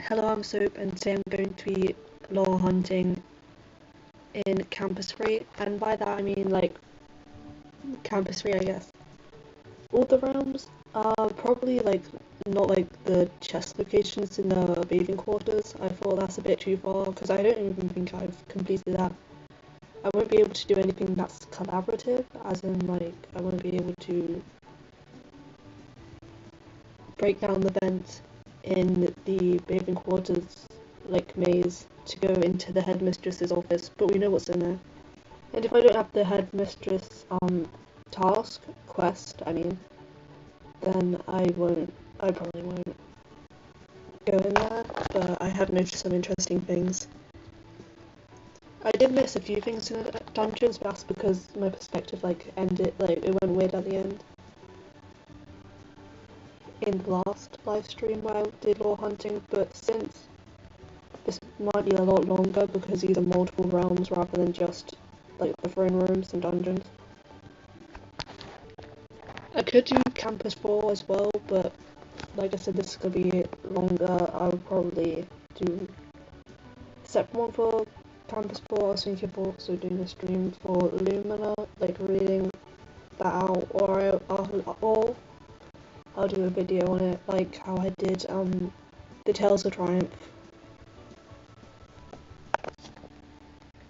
Hello, I'm Soap, and today I'm going to be lore hunting in Campus 3, and by that I mean like Campus 3, I guess. All the realms are probably like not like the chest locations in the bathing quarters. I thought that's a bit too far because I don't even think I've completed that. I won't be able to do anything that's collaborative, as in like I won't be able to break down the vents in the bathing quarters like maze to go into the headmistress's office, but we know what's in there. And if I don't have the headmistress task quest, then I probably won't go in there, but I have noticed some interesting things. I did miss a few things in the dungeons, but that's because my perspective it went weird at the end. In the last live stream where I did lore hunting, but since this might be a lot longer because these are multiple realms rather than just like the throne rooms and dungeons. I could do Campus 4 as well, but like I said, this is gonna be longer. I would probably do a separate one for Campus 4. I was thinking of also doing a stream for Lumina, like reading that out, or I'll do a video on it, like how I did the Tales of Triumph.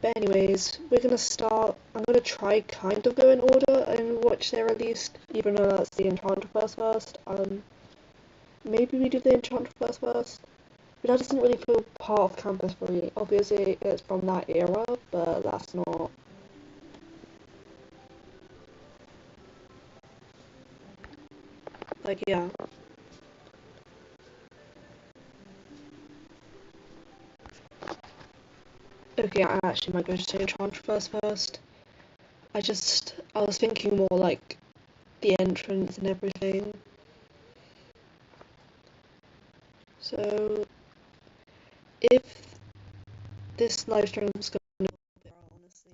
But anyways, we're gonna start. I'm gonna try kind of go in order and watch they're released, even though that's the Enchantress first. Maybe we do the Enchantress first, but that doesn't really feel part of Campus 3. Obviously, it's from that era, but that's not. Like, yeah. Okay, I actually might go to Enchantress first. I was thinking more like the entrance and everything. So, if this live stream is going to be honestly,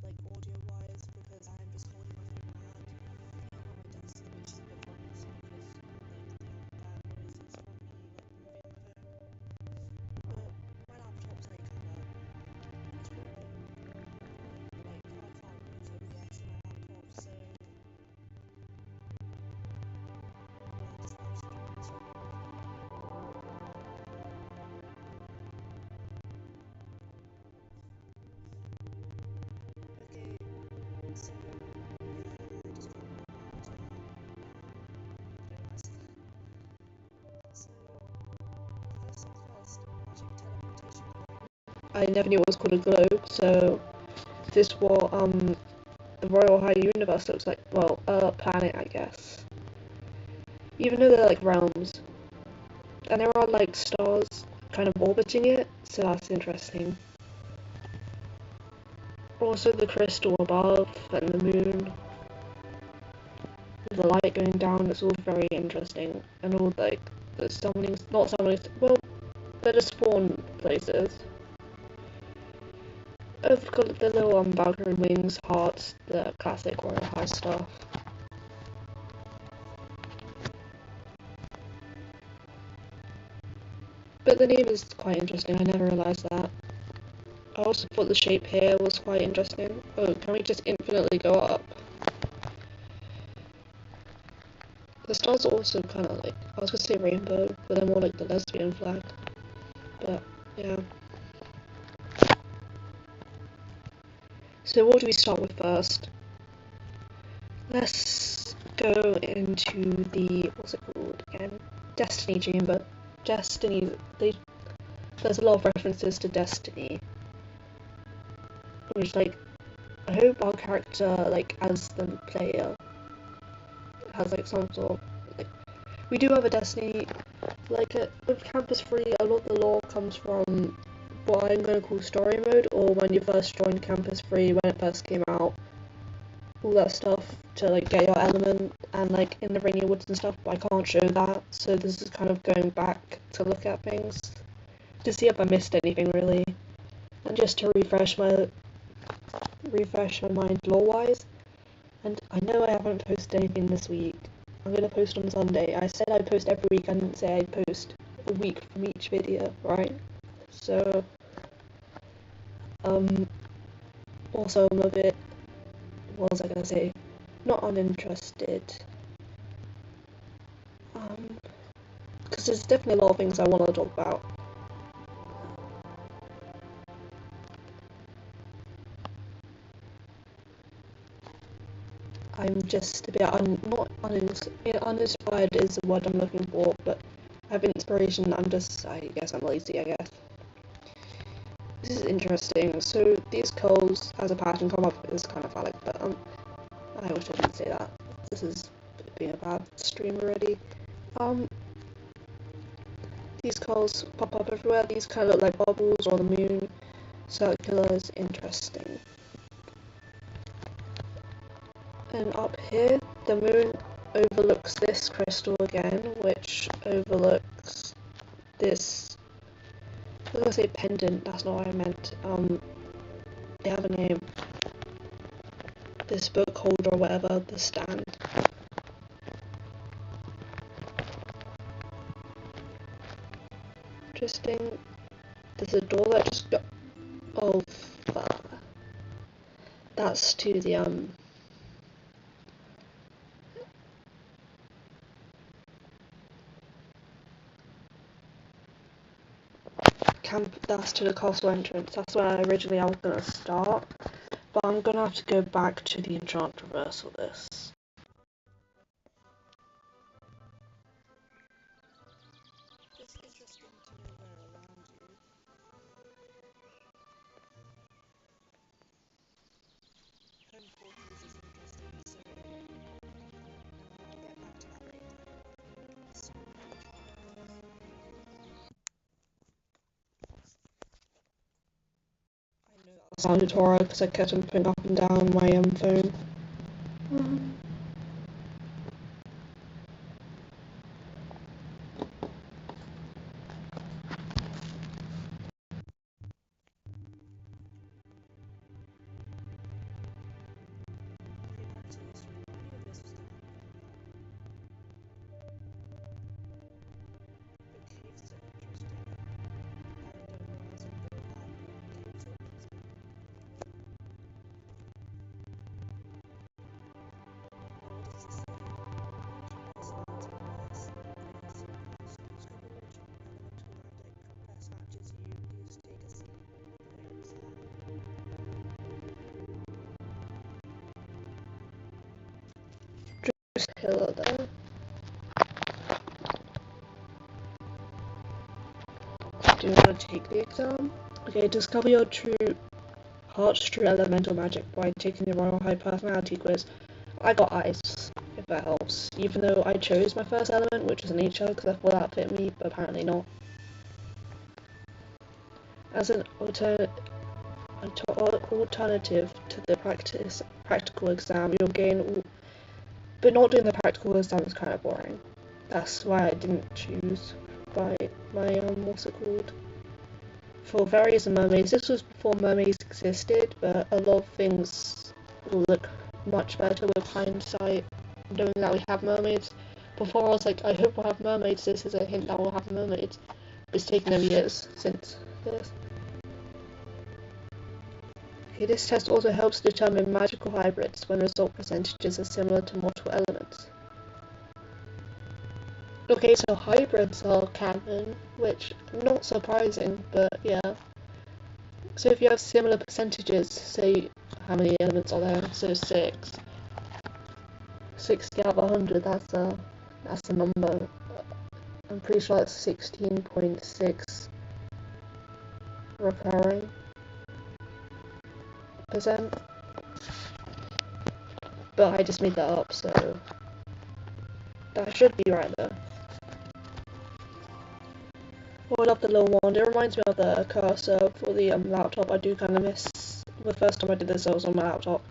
like audio wise, because I'm just holding my phone in my hand, not on my desk, which is a bit pointless because like bad noises from me like moving my phone. But my laptop's like kinda it's broken. Like I can't use OBS on my laptop, so yeah, this live stream is okay. So yeah, I just can't remember how to so first things first, magic teleportation globe. I never knew it was called a globe, so this is what the Royale High universe looks like. Well, a planet, I guess. Even though they're like realms, and there are like stars kind of orbiting it, so that's interesting. Also, the crystal above and the moon, the light going down. It's all very interesting, and all like the summonings, not summonings. Well, they're the spawn places. I've got the little Valkyrie wings, hearts, the classic Royal High stuff. But the name is quite interesting, I never realised that. I also thought the shape here was quite interesting. Oh, can we just infinitely go up? The stars are also kind of like, I was gonna say rainbow, but they're more like the lesbian flag. But, yeah. So what do we start with first? Let's go into the, what's it called again? Destiny Chamber. Destiny, there's a lot of references to Destiny. Which, like, I hope our character, like, as the player, has, like, some sort of, like, we do have a Destiny, like, with Campus 3, a lot of the lore comes from what I'm going to call story mode, or when you first joined Campus 3, when it first came out, all that stuff to, like, get your element, and, like, in the Rainy Woods and stuff, but I can't show that, so this is kind of going back to look at things, to see if I missed anything, really, and just to refresh my mind lore-wise. And I know I haven't posted anything this week. I'm gonna post on Sunday. I said I'd post every week. I didn't say I'd post a week from each video, right? So, also I'm a bit, what was I gonna say? Not uninterested. Because there's definitely a lot of things I want to talk about. I'm just a bit uninspired is the word I'm looking for, but I have inspiration. I guess I'm lazy, I guess. This is interesting. So these curls as a pattern come up is kind of phallic, but I wish I didn't say that. This is being a bad stream already. These curls pop up everywhere. These kind of look like bubbles or the moon. Circular is interesting. And up here, the moon overlooks this crystal again, which overlooks this. I was gonna say pendant. That's not what I meant. They have a name. This book holder or whatever, the stand. Interesting. There's a door that just got. Oh, fuck. That's to the That's to the castle entrance. That's where I was gonna start, but I'm gonna have to go back to the enchant reverse for this. It's interesting to know where around you. Home quarters is interesting, so I'll get back to that later. I know that sounded horrible because I kept jumping up and down my phone. Pillar there. Do you want to take the exam? Okay, discover your heart's true elemental magic by taking the Royale High personality quiz. I got ice, if that helps. Even though I chose my first element, which is nature, because I thought that fit me, but apparently not. As an alternative to the practical exam, you'll gain all. But not doing the practical exam is kind of boring. That's why I didn't choose my what's it called? For fairies and mermaids. This was before mermaids existed, but a lot of things will look much better with hindsight, knowing that we have mermaids. Before I was like, I hope we'll have mermaids, this is a hint that we'll have mermaids. It's taken them years since this. Okay, this test also helps determine magical hybrids when result percentages are similar to multiple elements. Okay, so hybrids are canon, which not surprising, but yeah. So if you have similar percentages, say how many elements are there? So 6. 60 out of 100. That's a number. I'm pretty sure that's 16.6 recurring %. But I just made that up, so that should be right there. Oh, I love the little wand. It reminds me of the cursor for the laptop. I do kind of miss the first time I did this. I was on my laptop.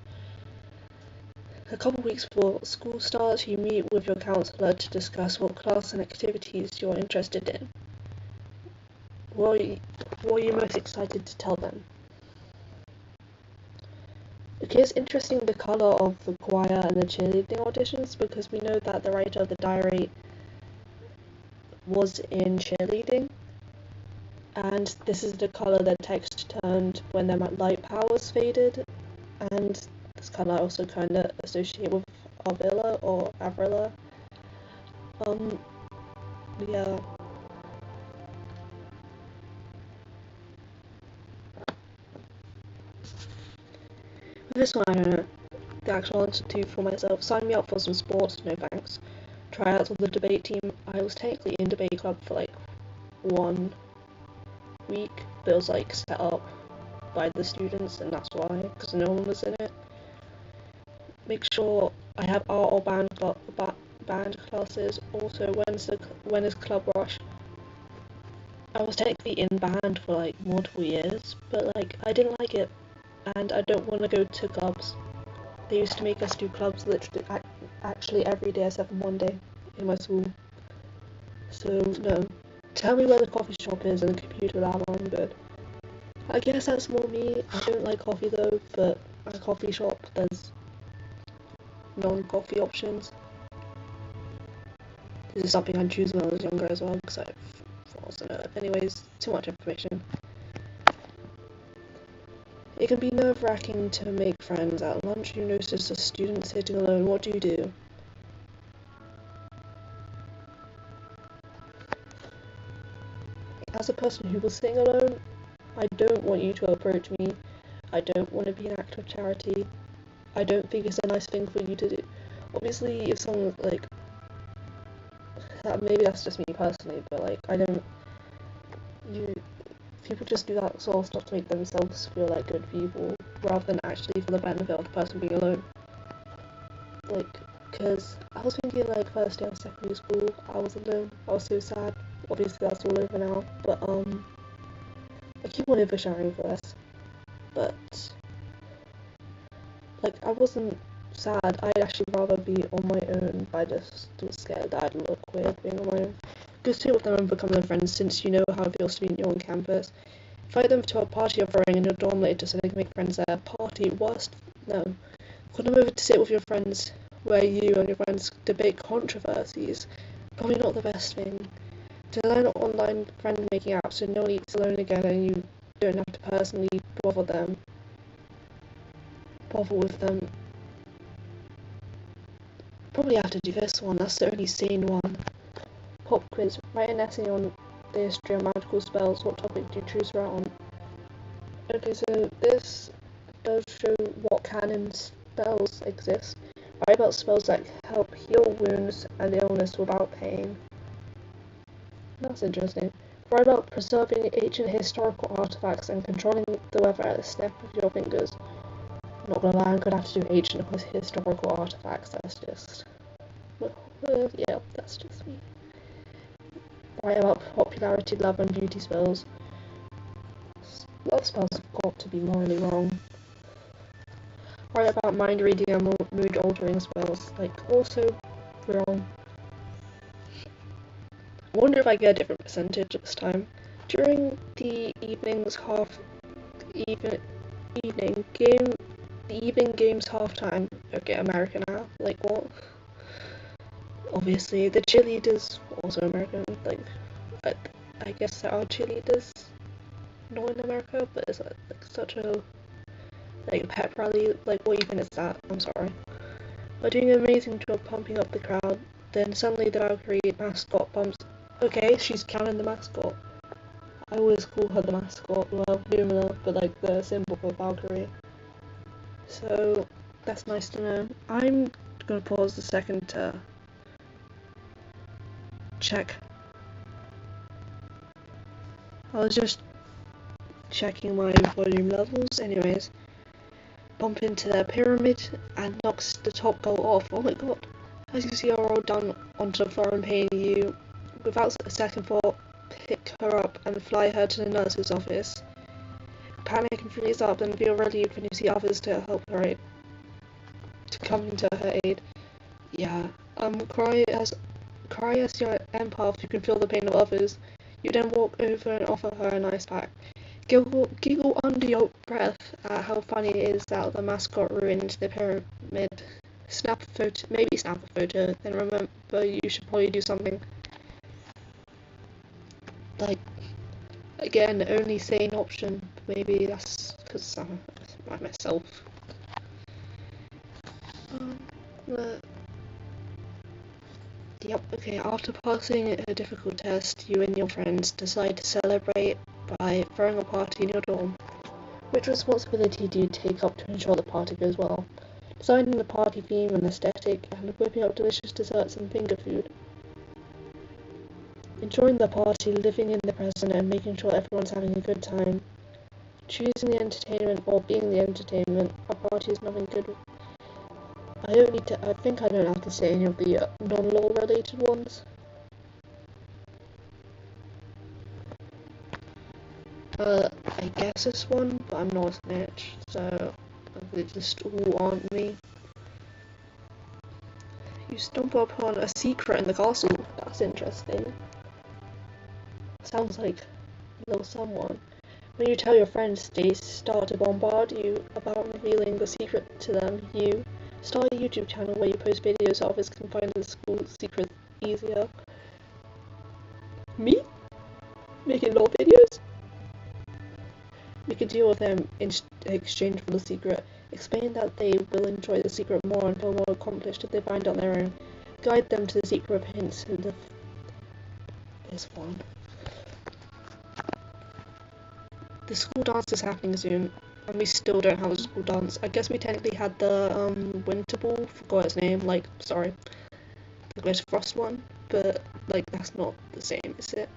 A couple weeks before school starts, you meet with your counselor to discuss what class and activities you're interested in. What are you most excited to tell them? Okay, it's interesting the colour of the choir and the cheerleading auditions, because we know that the writer of the diary was in cheerleading, and this is the colour their text turned when their light powers faded, and this colour I also kind of associate with Arvilla or Avrilla. Yeah. This one I don't know the actual answer to for myself. Sign me up for some sports, no thanks. Tryouts with the debate team. I was technically in debate club for like 1 week, but it was like set up by the students, and that's why, because no one was in it. Make sure I have art or band classes. Also, when is club rush? I was technically in band for like multiple years, but like I didn't like it, and I don't want to go to clubs. They used to make us do clubs literally actually every day except for one day in my school. So no. Tell me where the coffee shop is and the computer lab, I'm good. I guess that's more me. I don't like coffee though, but at a coffee shop there's non-coffee options. This is something I choose when I was younger as well, because I also know. Anyways, too much information. It can be nerve-wracking to make friends. At lunch you notice a student sitting alone. What do you do? As a person who was sitting alone, I don't want you to approach me. I don't want to be an act of charity. I don't think it's a nice thing for you to do. Obviously, if someone like that, maybe that's just me personally, but like people just do that sort of stuff to make themselves feel like good people, rather than actually for the benefit of the person being alone. Like, because I was thinking like first day of secondary school, I was alone. I was so sad. Obviously, that's all over now. But I keep on oversharing for this. But like, I wasn't sad. I'd actually rather be on my own, but I just was scared that I'd look weird being on my own. Good to with them and become their friends, since you know how it feels to be new on campus. Invite them to a party you're throwing in your dorm later so they can make friends there. Party? Worst? No. Call them over to sit with your friends where you and your friends debate controversies. Probably not the best thing. To learn online friend making apps so no one eats alone again and you don't have to personally bother with them. Probably have to do this one, that's the only sane one. Pop quiz. Write an essay on the history of magical spells. What topic do you choose to write on? Okay, so this does show what canon spells exist. Write about spells that help heal wounds and illness without pain. That's interesting. Write about preserving ancient historical artifacts and controlling the weather at the snap of your fingers. I'm not gonna lie, I'm gonna have to do ancient historical artifacts. That's just... yeah, that's just me. Write about popularity, love, and beauty spells. Love spells have got to be morally wrong. Write about mind reading and mood altering spells. Like, also wrong. I wonder if I get a different percentage this time. During the evening games halftime. Okay, American now. Like what? Obviously, the cheerleaders also American. Like, I guess there are cheerleaders not in America, but it's like such a pep rally. Like, what even is that? I'm sorry. We're doing an amazing job pumping up the crowd. Then suddenly the Valkyrie mascot bumps. Okay, she's counting the mascot. I always call her the mascot, well, Lumina, but like the symbol for Valkyrie. So that's nice to know. I'm gonna pause a second to check. I was just checking my volume levels. Anyways, bump into their pyramid and knocks the top goal off. Oh my god. As you see her roll down onto the floor and pain, you, without a second thought, pick her up and fly her to the nurse's office. Panic and freeze up and feel relieved when you see others to help her to come to her aid. Yeah, cry as your empath, you can feel the pain of others. You then walk over and offer her a nice pack. Giggle under your breath at how funny it is that the mascot ruined the pyramid. Maybe snap a photo, then remember you should probably do something. Like, again, only sane option. Maybe that's because I'm by myself. But, yep, okay, after passing a difficult test, you and your friends decide to celebrate by throwing a party in your dorm. Which responsibility do you take up to ensure the party goes well? Designing the party theme and aesthetic, and whipping up delicious desserts and finger food. Enjoying the party, living in the present, and making sure everyone's having a good time. Choosing the entertainment or being the entertainment. A party is nothing good. I think I don't have to say any of the non-law related ones. I guess this one, but I'm not a snitch, so they just all aren't me. You stumble upon a secret in the castle. That's interesting. Sounds like a little someone. When you tell your friends, they start to bombard you about revealing the secret to them. You start a YouTube channel where you post videos so others can find the school secret easier. Me? Making law videos? You could deal with them in exchange for the secret. Explain that they will enjoy the secret more and feel more accomplished if they find it on their own. Guide them to the secret of hints and this one. The school dance is happening soon, and we still don't have a school dance. I guess we technically had the winter ball, forgot its name, the Great Frost one, but that's not the same, is it?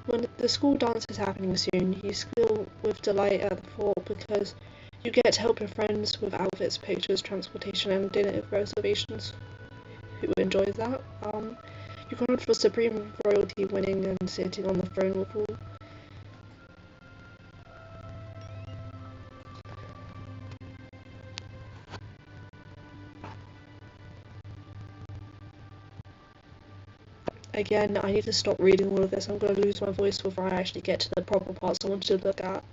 When the school dance is happening soon, you squeal with delight at the thought because you get to help your friends with outfits, pictures, transportation, and dinner reservations. Who enjoys that? You crown for supreme royalty, winning and sitting on the throne with all. Again, I need to stop reading all of this. I'm going to lose my voice before I actually get to the proper parts I want to look at.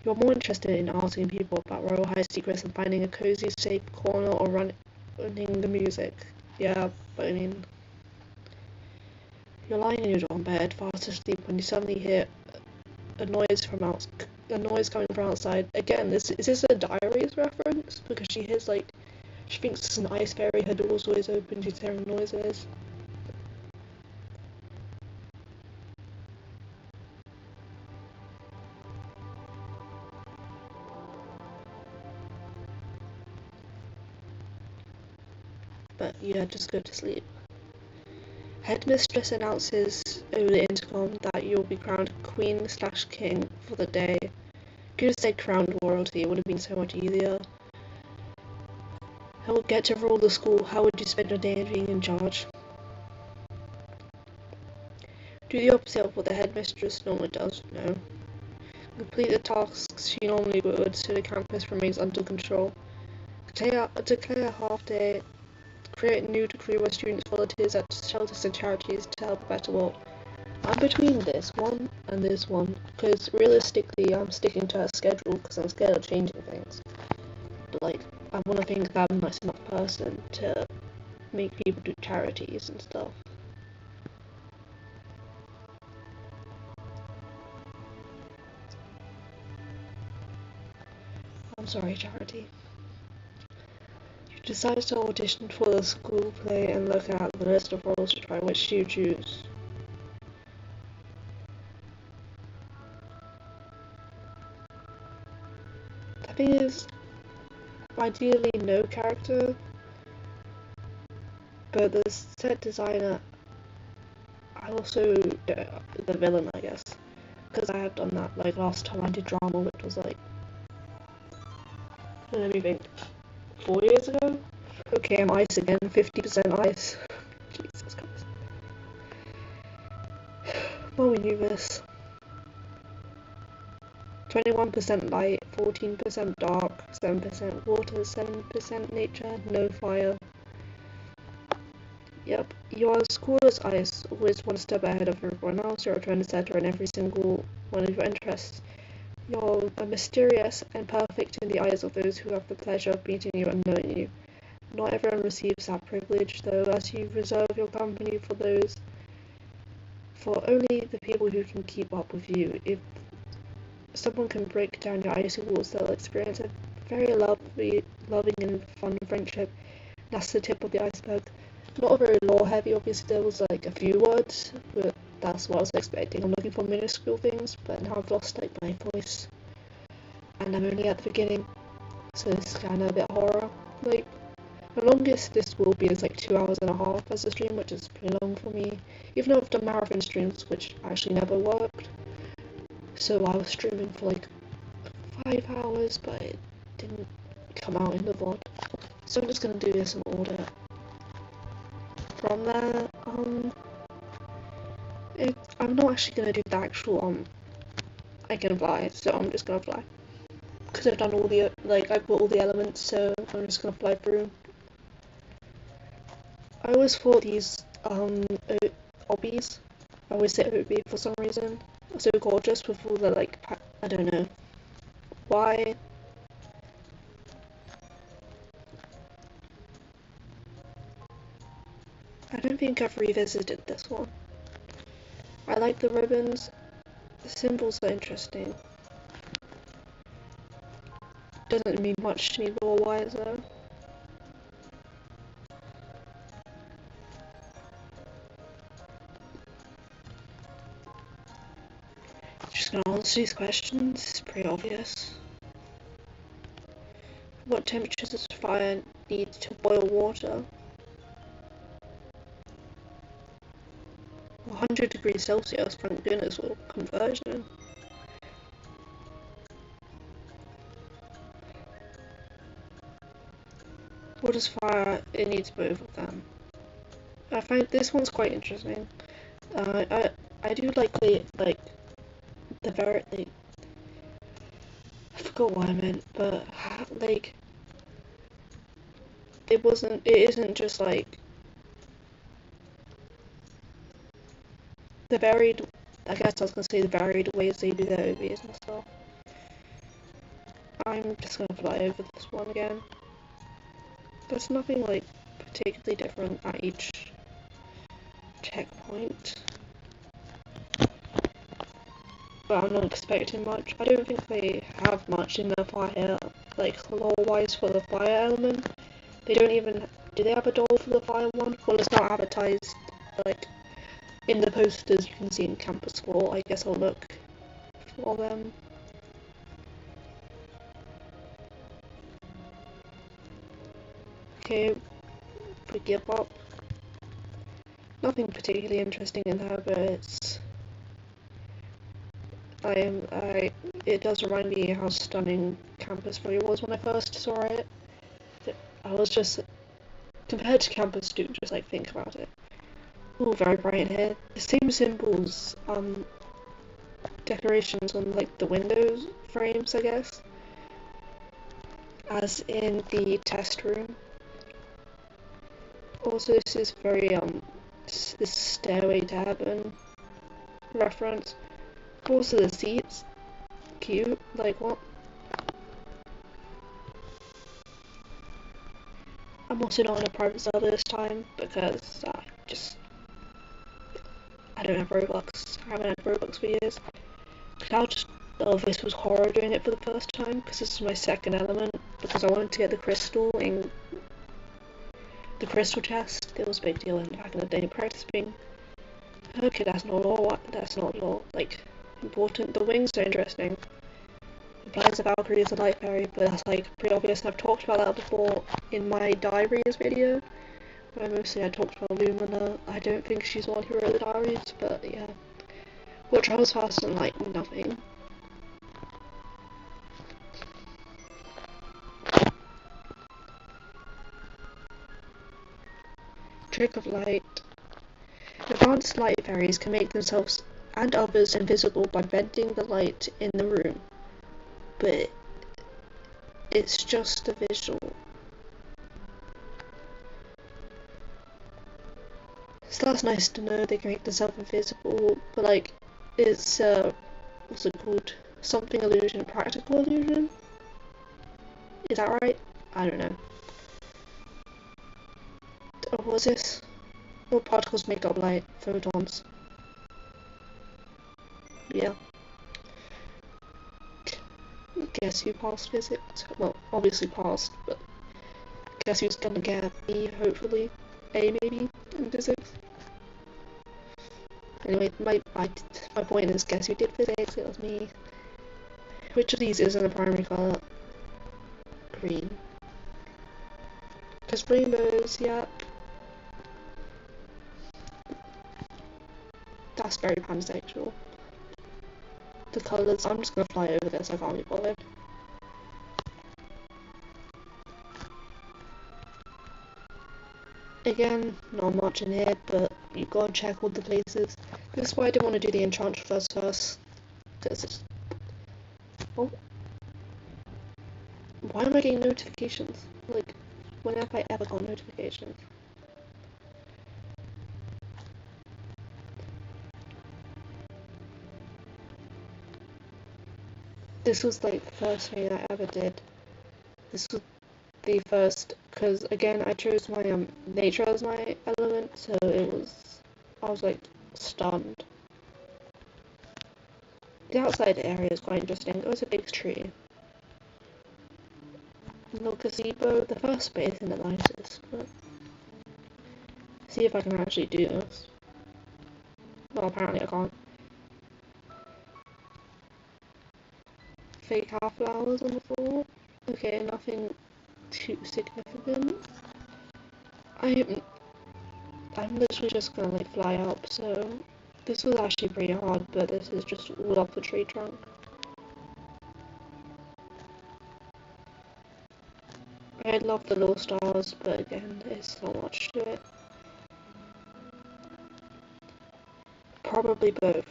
You're more interested in asking people about Royale High secrets and finding a cozy, safe corner or running the music. Yeah, but I mean, you're lying in your dorm bed, fast asleep, when you suddenly hear a noise coming from outside. Again, is this a Diaries reference? Because she hears she thinks it's an ice fairy. Her door's always open. She's hearing noises. But yeah, just go to sleep. Headmistress announces over the intercom that you'll be crowned Queen/King for the day. Could have said crowned royalty, it would have been so much easier. I will get to rule the school. How would you spend your day being in charge? Do the opposite of what the headmistress normally does. No. Complete the tasks she normally would so the campus remains under control. Declare a half day. Create a new decree where students volunteers at shelters and charities to help a better world. I'm between this one and this one, because realistically I'm sticking to a schedule because I'm scared of changing things. But I want to think that I'm a nice enough person to make people do charities and stuff. I'm sorry, charity. You decide to audition for the school play and look at the list of roles to try. Which do you choose? The thing is, ideally no character, but the set designer, the villain, I guess, because I have done that last time I did drama, which was let me think, 4 years ago? Okay, I'm ice again, 50% ice. Jesus Christ. Well, we knew this. 21% light, 14% dark, 7% water, 7% nature, no fire. Yep, you are as cool as ice, always one step ahead of everyone else. You're a trendsetter in every single one of your interests. You're mysterious and perfect in the eyes of those who have the pleasure of meeting you and knowing you. Not everyone receives that privilege, though, as you reserve your company for those for only the people who can keep up with you. If someone can break down your icy walls, they'll experience a very loving and fun friendship. That's the tip of the iceberg. Not very lore heavy, obviously there was like a few words, but that's what I was expecting. I'm looking for minuscule things, but now I've lost like my voice. And I'm only at the beginning, so it's kinda a bit horror. Like, the longest this will be is like 2 hours and a half as a stream, which is pretty long for me. Even though I've done marathon streams, which actually never worked. So I was streaming for like 5 hours, but it didn't come out in the VOD. So I'm just gonna do this in order. From there, I'm not actually gonna do the actual, I can fly, so I'm just gonna fly. Because I've done all the, like, I've got all the elements, so I'm just gonna fly through. I always thought these, obbies, I always say OB for some reason, are so gorgeous with all the, like, I don't know why. I don't think I've revisited this one. I like the ribbons, the symbols are interesting. Doesn't mean much to me lore-wise though. Just gonna answer these questions, it's pretty obvious. What temperatures does fire need to boil water? 100 degrees Celsius, thank goodness for conversion. What does fire? It needs both of them. I find this one's quite interesting. I do like the very I forgot what I meant, but like it isn't just like the varied. I guess I was gonna say the varied ways they do their OVs and stuff. I'm just gonna fly over this one again. There's nothing like particularly different at each checkpoint, but I'm not expecting much. I don't think they have much in the fire, like lore-wise for the fire element. They don't even. Do they have a doll for the fire one? Well, it's not advertised like in the posters you can see in campus floor. I guess I'll look for them. Okay, we give up. Nothing particularly interesting in there, but it does remind me how stunning Campus 3 was when I first saw it. I was just, compared to Campus 2, just like think about it. Ooh, very bright in here. The same symbols, decorations on like the windows frames, I guess, as in the test room. Also, this is very, this Stairway to Heaven reference. Also, the seats, cute, like what? I'm also not on a private server this time because I don't have Robux. I haven't had Robux for years. This was horror doing it for the first time because this is my second element because I wanted to get the crystal in the crystal chest. It was a big deal back in the day practicing. Okay, that's not law. That's not law. Like important. The wings are interesting. Implies the Valkyrie is a light fairy, but that's like pretty obvious. And I've talked about that before in my diaries video, where mostly I talked about Lumina. I don't think she's the one who wrote the diaries, but yeah. What travels faster than light? Nothing. Trick of light. Advanced light fairies can make themselves and others invisible by bending the light in the room, but it's just a visual. So that's nice to know they can make themselves invisible, but like, it's what's it called? Something illusion, practical illusion? Is that right? I don't know. Oh, what was this? Oh, particles make up light, photons. Yeah. Guess who passed physics? Well, obviously passed, but guess who's gonna get B, hopefully? A, maybe, in physics? Anyway, my point is, guess who did physics? It was me. Which of these isn't a primary colour? Green. Because rainbows, yeah. That's very pansexual. The colours, I'm just gonna fly over this, I can't be bothered. Again, not much in here, but you gotta check all the places. This is why I didn't want to do the enchant first. Because it's... Oh. Why am I getting notifications? Like, when have I ever got notifications? This was like the first thing I ever did. This was the first, because again I chose my nature as my element, so I was like stunned. The outside area is quite interesting. It was a big tree. Little gazebo, the first space in the nicest, but see if I can actually do this. Well, apparently I can't. Fake half flowers on the floor. Okay, nothing too significant. I'm literally just gonna like fly up, so this was actually pretty hard, but this is just all off the tree trunk. I love the little stars, but again, there's not much to it. Probably both.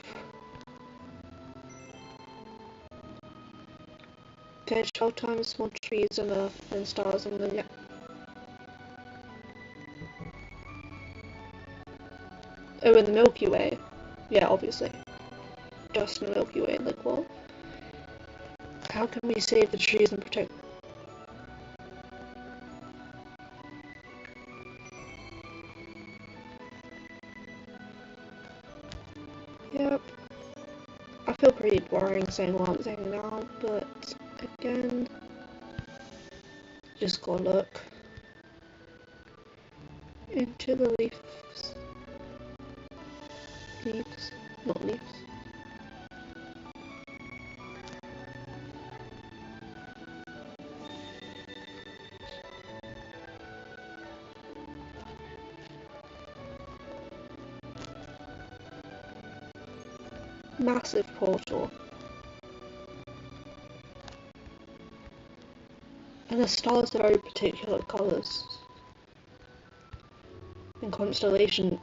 There's 12 times small trees on Earth and stars on the... Yeah. Oh, in the Milky Way. Yeah, obviously. Just in the Milky Way, like what? How can we save the trees and protect... Yep. I feel pretty boring saying what I'm saying now, but again, just gotta look into the leaves. Leaves? Not leaves. Massive portal. And the stars are very particular colours. And constellation.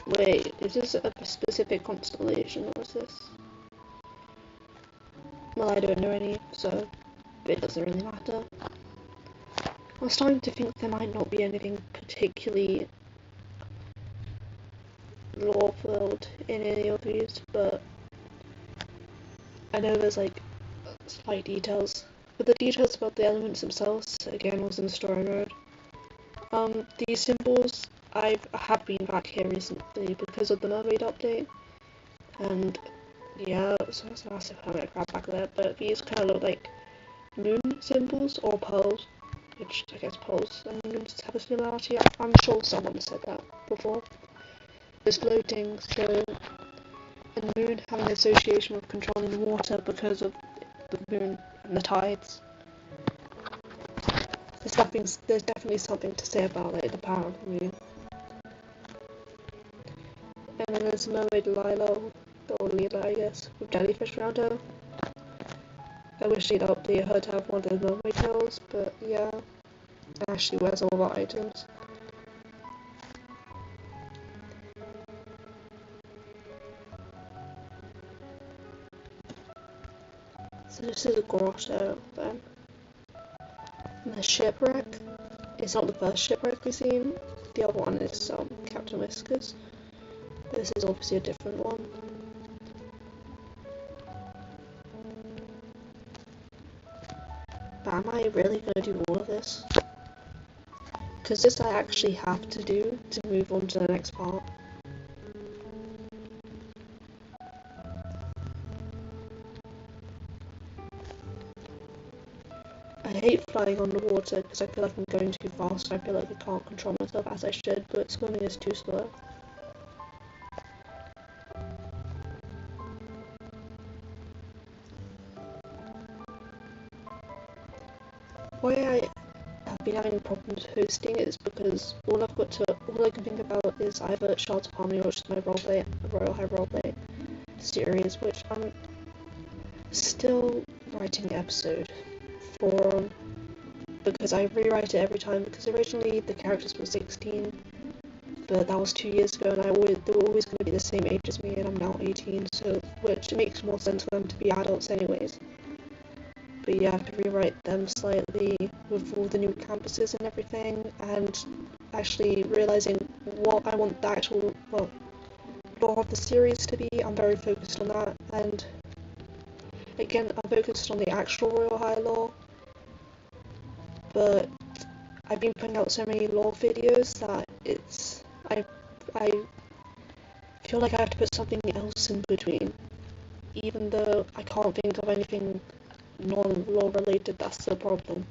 Wait, is this a specific constellation or is this? Well, I don't know any, so it doesn't really matter. I was starting to think there might not be anything particularly lore-filled in any of these, but I know there's like slight details. But the details about the elements themselves, again, was in the story mode. These symbols, I have been back here recently because of the Mermaid update, and yeah, so it's a massive hermit crab back there, but these kind of look like moon symbols or pearls, which I guess pearls and moons have a similarity. I'm sure someone said that before. It's floating, so, and the moon having an association with controlling the water because of the moon and the tides. There's definitely something to say about like the power of the moon. And then there's Mermaid Lila, or Lila I guess, with jellyfish around her. I wish they'd update her to have one of the mermaid tails, but yeah. Actually wears all the items. So this is a grotto then. And the shipwreck. It's not the first shipwreck we've seen. The other one is Captain Whiskers. This is obviously a different one. But am I really going to do all of this? Because this I actually have to do to move on to the next part. flying on the water because I feel like I'm going too fast. I feel like I can't control myself as I should, but swimming is too slow. Why I have been having problems hosting is because all I can think about is either Shards of Harmony, which is my Royale High roleplay series, which I'm still writing the episode for, because I rewrite it every time, because originally the characters were 16, but that was 2 years ago, and they were always going to be the same age as me, and I'm now 18, so which makes more sense for them to be adults anyways. But you have to rewrite them slightly with all the new campuses and everything, and actually realizing what I want the actual lore of the series to be. I'm very focused on that, and again, I'm focused on the actual Royale High lore, but I've been putting out so many lore videos that I feel like I have to put something else in between, even though I can't think of anything non-lore related. That's the problem.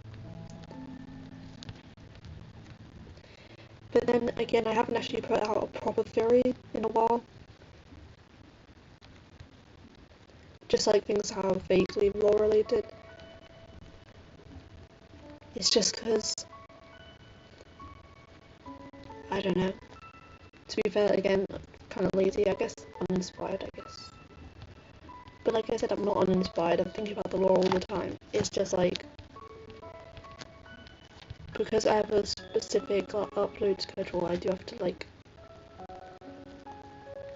But then again, I haven't actually put out a proper theory in a while. Just like things that are vaguely lore related. It's just because I don't know. To be fair, again, kind of lazy, I guess. Uninspired, I guess. But like I said, I'm not uninspired. I'm thinking about the lore all the time. It's just like, because I have a specific upload schedule, I do have to like,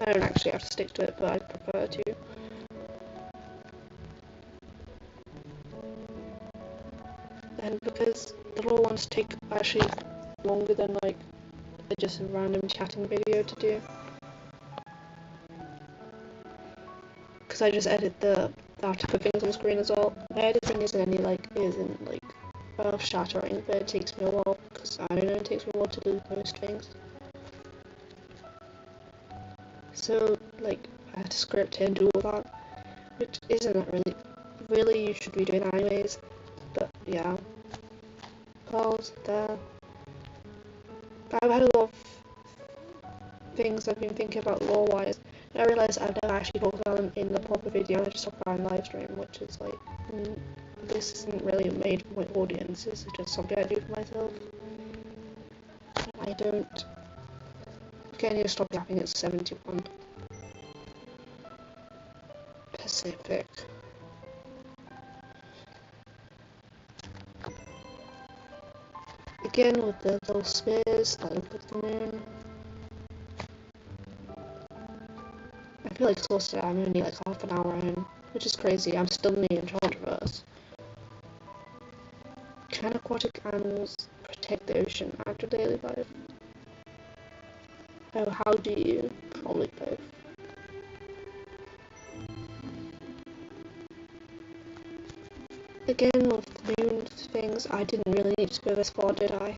I don't actually have to stick to it, but I prefer to. And because the lore ones take actually longer than like just a random chatting video to do. Because I just edit I have to put things on screen as well. My editing isn't earth shattering, but it takes me a while, because I don't know, it takes me a while to do most things. So like I have to script it and do all that, which isn't really you should be doing that anyways. But yeah. Pearls there. I've had a lot of things I've been thinking about lore wise. I realised I've never actually talked about them in the proper video. I just talk about in live stream, which is like, this isn't really made for my audience. This is just something I do for myself. I don't. Okay, I need to stop yapping. It's 71 Pacific. Again with the little spears that look at the moon. I feel exhausted. I'm only like half an hour in, which is crazy. I'm still in the Enchantress. Can aquatic animals protect the ocean out of daily life? Oh, how do you? Probably both. Again with the moon things, I didn't really need to go this far, did I?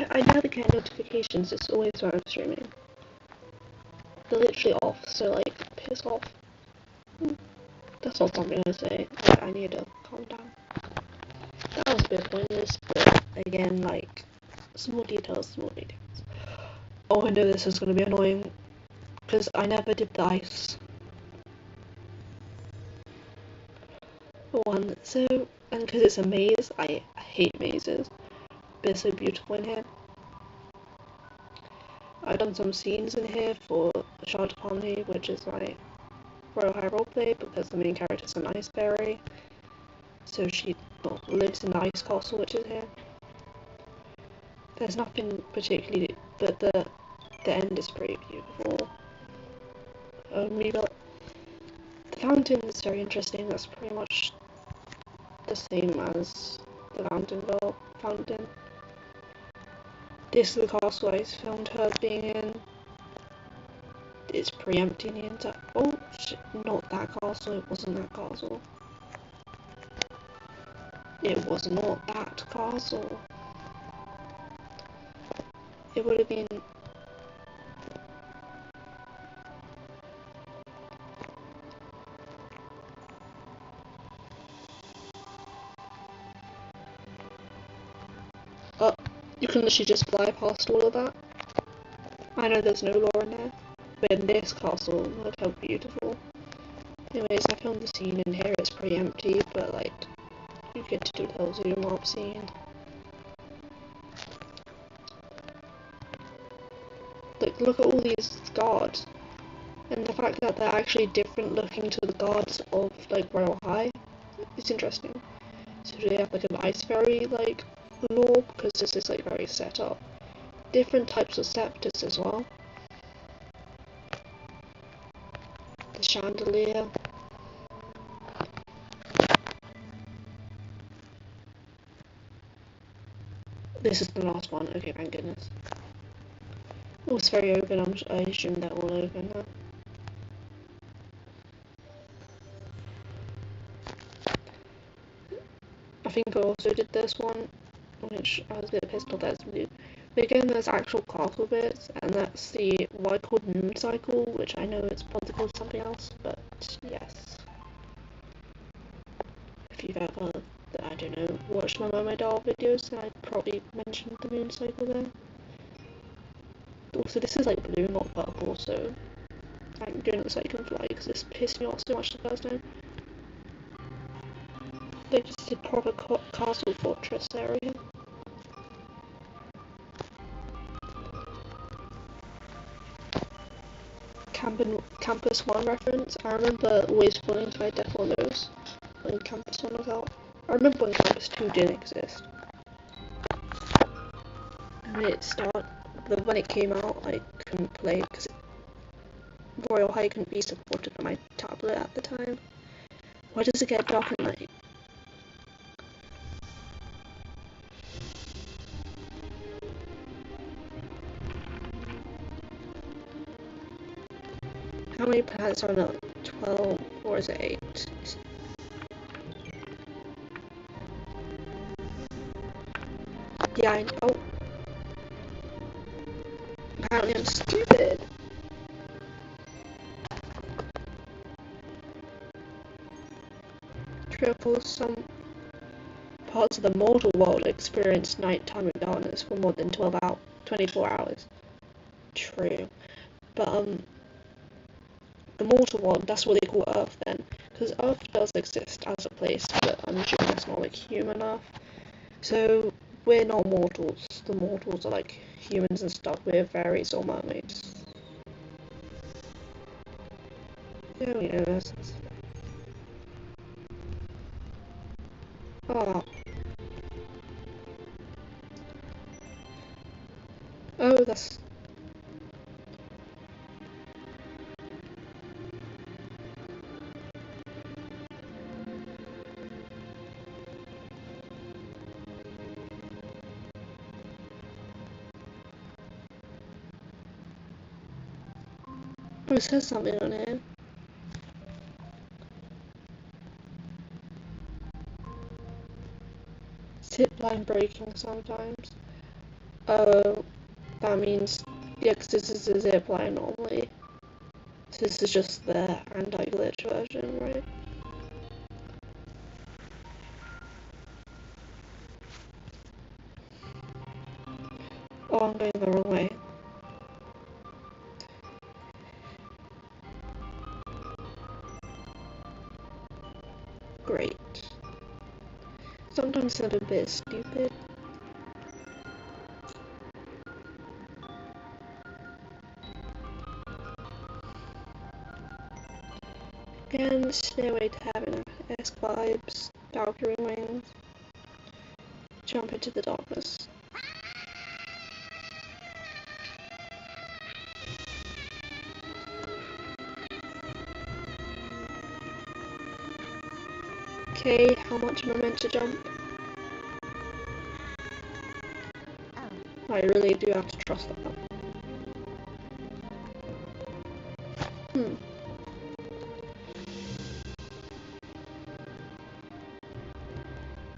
I never get notifications. It's always when I'm streaming. They're literally off, so like, piss off. That's not something I say. I need to calm down. That was a bit pointless, but again, like, small details. Oh, I know this is going to be annoying, because I never did the ice one. So, and because it's a maze, I hate mazes. But it's so beautiful in here. I've done some scenes in here for Shards of Harmony, which is my Royale High roleplay, because the main character is an ice fairy. So she lives in the ice castle, which is here. There's nothing particularly, but the end is pretty beautiful. The fountain is very interesting. That's pretty much the same as the Fountainville fountain. This is the castle I filmed her being in. It's pretty empty in the inside. Oh shit, not that castle. It wasn't that castle. It was not that castle. It would have been. Oh, you can literally just fly past all of that. I know there's no lore in there, but in this castle, look how beautiful. Anyways, I filmed the scene in here. It's pretty empty, but like you get to do the whole zoom up scene. Like, look at all these guards, and the fact that they're actually different looking to the guards of like Royale High. It's interesting. So do they have like an ice fairy like lore, because this is like very set up. Different types of scepters as well. The chandelier. This is the last one. Okay, thank goodness. Oh, it's very open. I assume they're all open now. I think I also did this one, which I was a bit pissed off that it's blue. But again, there's actual castle bits, and that's the what I called moon cycle, which I know it's probably called something else, but yes. If you've ever, I don't know, watched my Momo Doll videos, then I'd probably mentioned the moon cycle there. Also, this is like blue, not purple, so thank goodness I can fly, because this pissed me off so much the first time. Like, just a proper castle fortress area. Campus 1 reference. I remember always falling to my death on those when Campus 1 was out. I remember when Campus 2 didn't exist. And when it came out, I couldn't play because Royale High couldn't be supported on my tablet at the time. Why does it get dark at night? How many planets are there? 12, or is it 8? Yeah, I know. Apparently I'm stupid. Triple, some parts of the mortal world experience nighttime and darkness for more than 24 hours. True. But the mortal world, that's what they call Earth then. Because Earth does exist as a place, but I'm assuming that's not like human Earth. So we're not mortals. The mortals are like humans and stuff. We're fairies or mermaids. Oh, you know this. Oh. Oh, that's. Oh, it says something on here. Zip line breaking sometimes. Oh, that means. Yeah, because this is a zip line normally. So this is just the anti-glitch version, right? Oh, I'm going the wrong way. Great. Sometimes it's a bit stupid. Again, Stairway to Heaven-esque vibes, Valkyrie wings, jump into the darkness. Okay, how much am I meant to jump? I really do have to trust that.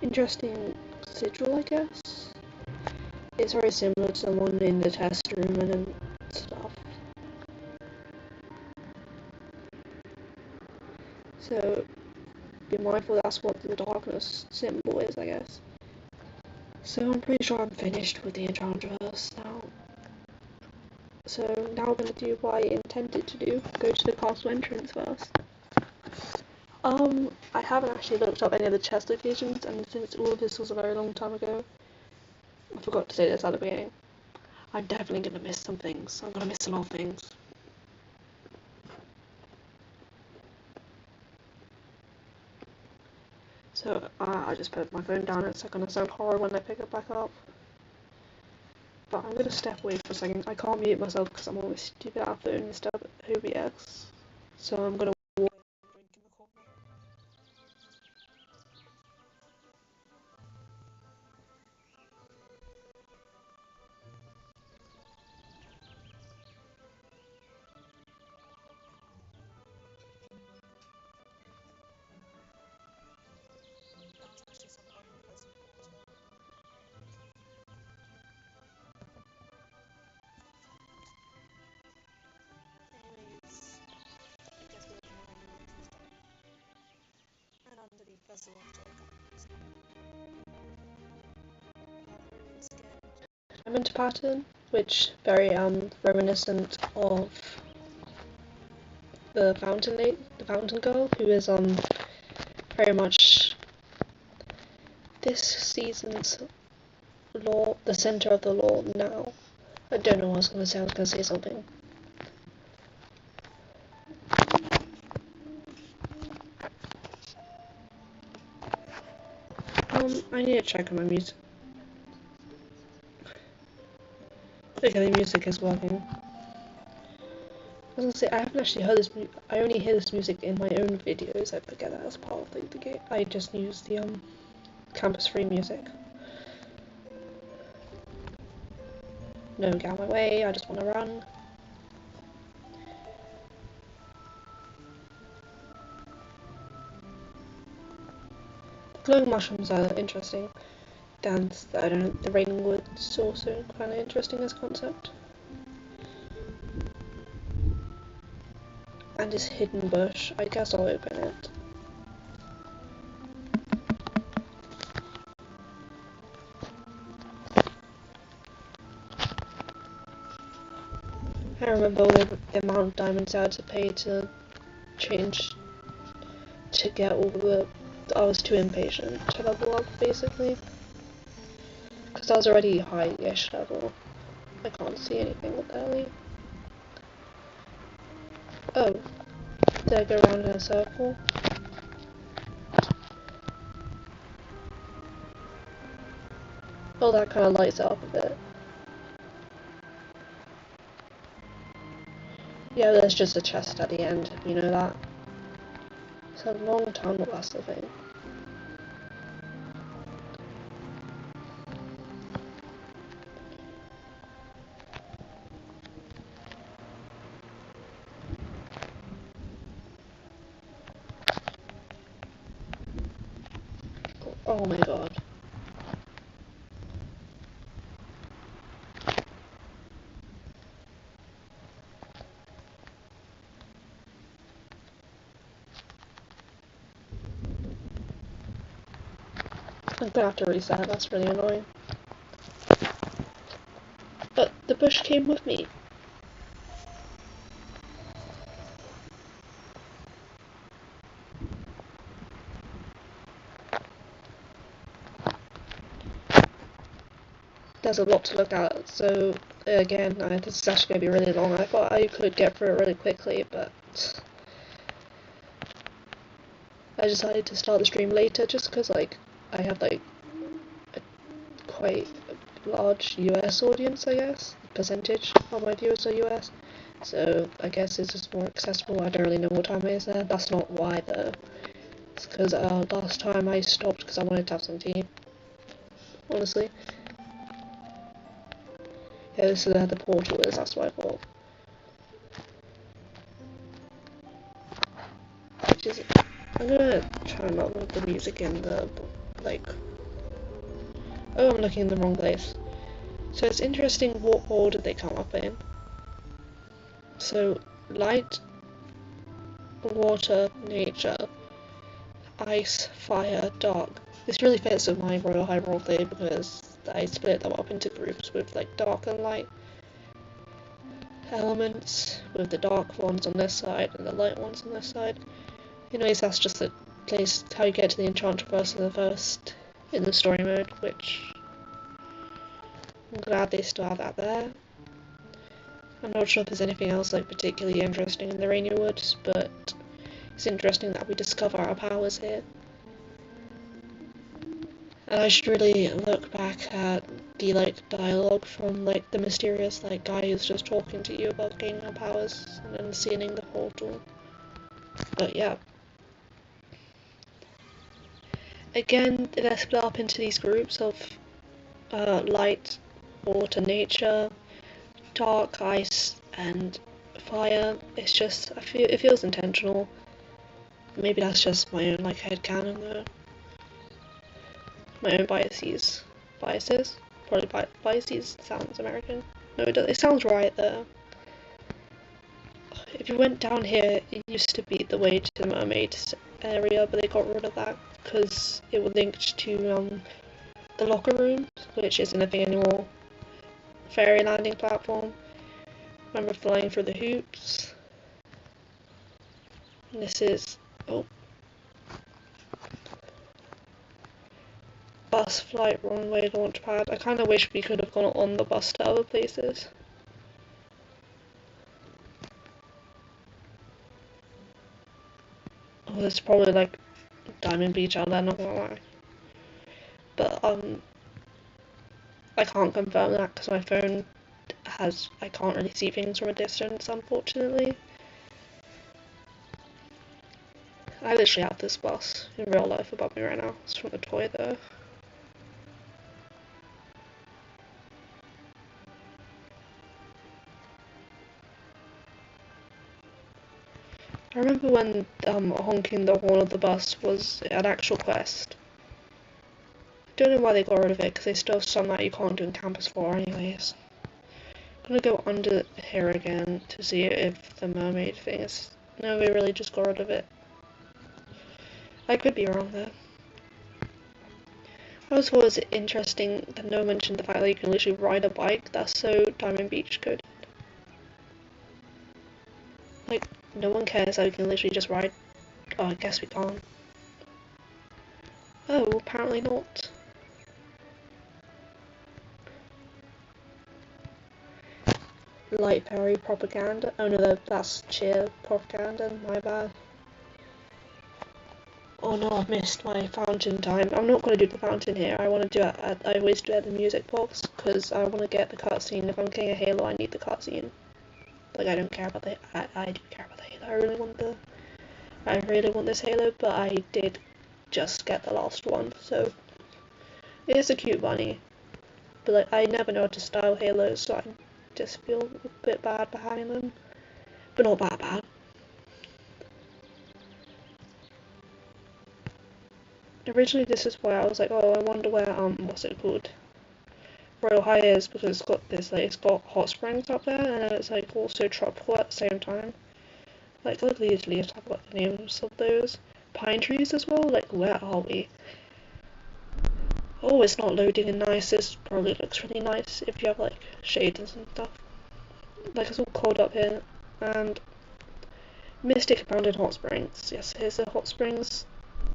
interesting sigil, I guess. It's very similar to the one in the test room and stuff. So be mindful that's what the darkness symbol is, I guess. So I'm pretty sure I'm finished with the Enchantress now. So now we're going to do what I intended to do, go to the castle entrance first. I haven't actually looked up any of the chest locations, and since all of this was a very long time ago, I forgot to say this at the beginning. I'm definitely going to miss some things. I'm going to miss a lot of things. So I just put my phone down. It's going to sound horrible when I pick it back up. But I'm going to step away for a second. I can't mute myself because I'm always stupid at phone and stuff at OBS. So I'm going to walk and drink in the corner. Diamond pattern, which very reminiscent of the fountain girl, who is very much this season's law, the center of the law now. I don't know what I was gonna say. I was gonna say something. I need to check on my music. Okay, the music is working. I was gonna say, I haven't actually heard this. I only hear this music in my own videos. I forget that as part of the game. I just use the campus free music. No, get out of my way. I just want to run. Glowing mushrooms are interesting. And I don't know, the raining wood's also kind of interesting as a concept. And this hidden bush, I guess I'll open it. I remember the amount of diamonds I had to pay to change, to get all the, I was too impatient to level up, basically. Because I was already high-ish level. I can't see anything with Ellie. Oh, did I go around in a circle? Oh, that kind of lights it up a bit. Yeah, there's just a chest at the end, you know that. It's a long tunnel, that's the thing. Oh my god. I'm gonna have to reset, that's really annoying. But the bush came with me. There's a lot to look at, so again, this is actually going to be really long. I thought I could get through it really quickly, but I decided to start the stream later just because, like, I have, like, a quite large US audience, I guess. Percentage of my viewers are US, so I guess it's just more accessible. I don't really know what time it is there. That's not why, though. It's because last time I stopped because I wanted to have some tea, honestly. Yeah, this is where the portal is, that's what I thought. Which is, I'm gonna try not with the music in the, like, Oh, I'm looking in the wrong place. So it's interesting what order they come up in. So, light, water, nature, ice, fire, dark. This really fits with my Royal High roleplay because I split them up into groups with like dark and light elements, with the dark ones on this side and the light ones on this side. Anyways, that's just the place how you get to the Enchantress in the first in the story mode, which I'm glad they still have that there. I'm not sure if there's anything else like particularly interesting in the Rainier Woods, but it's interesting that we discover our powers here. And I should really look back at the like dialogue from like the mysterious like guy who's just talking to you about gaining our powers and then sealing the portal. But yeah. Again, they're split up into these groups of light, water, nature, dark, ice, and fire. It's just it feels intentional. Maybe that's just my own like headcanon though. My own biases. Biases? Probably biases sounds American. No, it does. It sounds right though. If you went down here, it used to be the way to the mermaid area, but they got rid of that because it was linked to the locker room, which isn't a thing anymore. Ferry landing platform. Remember flying through the hoops. And this is bus flight runway launch pad. I kind of wish we could have gone on the bus to other places. Oh, there's probably like Diamond Beach out there, not gonna lie. But I can't confirm that because my phone I can't really see things from a distance, unfortunately. I literally have this bus in real life above me right now. It's from a toy though. I remember when honking the horn of the bus was an actual quest. I don't know why they got rid of it because they still have some that you can't do in Campus 4 anyways. I'm gonna go under here again to see if the mermaid thing is... No, we really just got rid of it. I could be wrong there. I also thought it was interesting that no one mentioned the fact that you can literally ride a bike. That's so Diamond Beach coded. Like, no one cares that we can literally just ride. Oh, I guess we can't. Oh, apparently not. Light fairy propaganda. Oh no, that's cheer propaganda. My bad. Oh no, I've missed my fountain time. I'm not going to do the fountain here. I want to do it I always do it at the music box because I want to get the cutscene. If I'm getting a Halo, I need the cutscene. Like, I don't care about the... I do care about the Halo. I really want this Halo, but I did just get the last one, so... It is a cute bunny. But like, I never know how to style Halos, so I just feel a bit bad behind them. But not that bad. Originally this is why I was like, oh, I wonder where, what's it called? Royale High is, because it's got this, like, it's got hot springs up there, and then it's, like, also tropical at the same time. Like, look at these leaves, I've got the names of those. Pine trees as well? Like, where are we? Oh, it's not loading in nice. This probably looks really nice if you have, like, shades and stuff. Like, it's all cold up here, and Mystic Abandoned Hot Springs. Yes, here's the hot springs.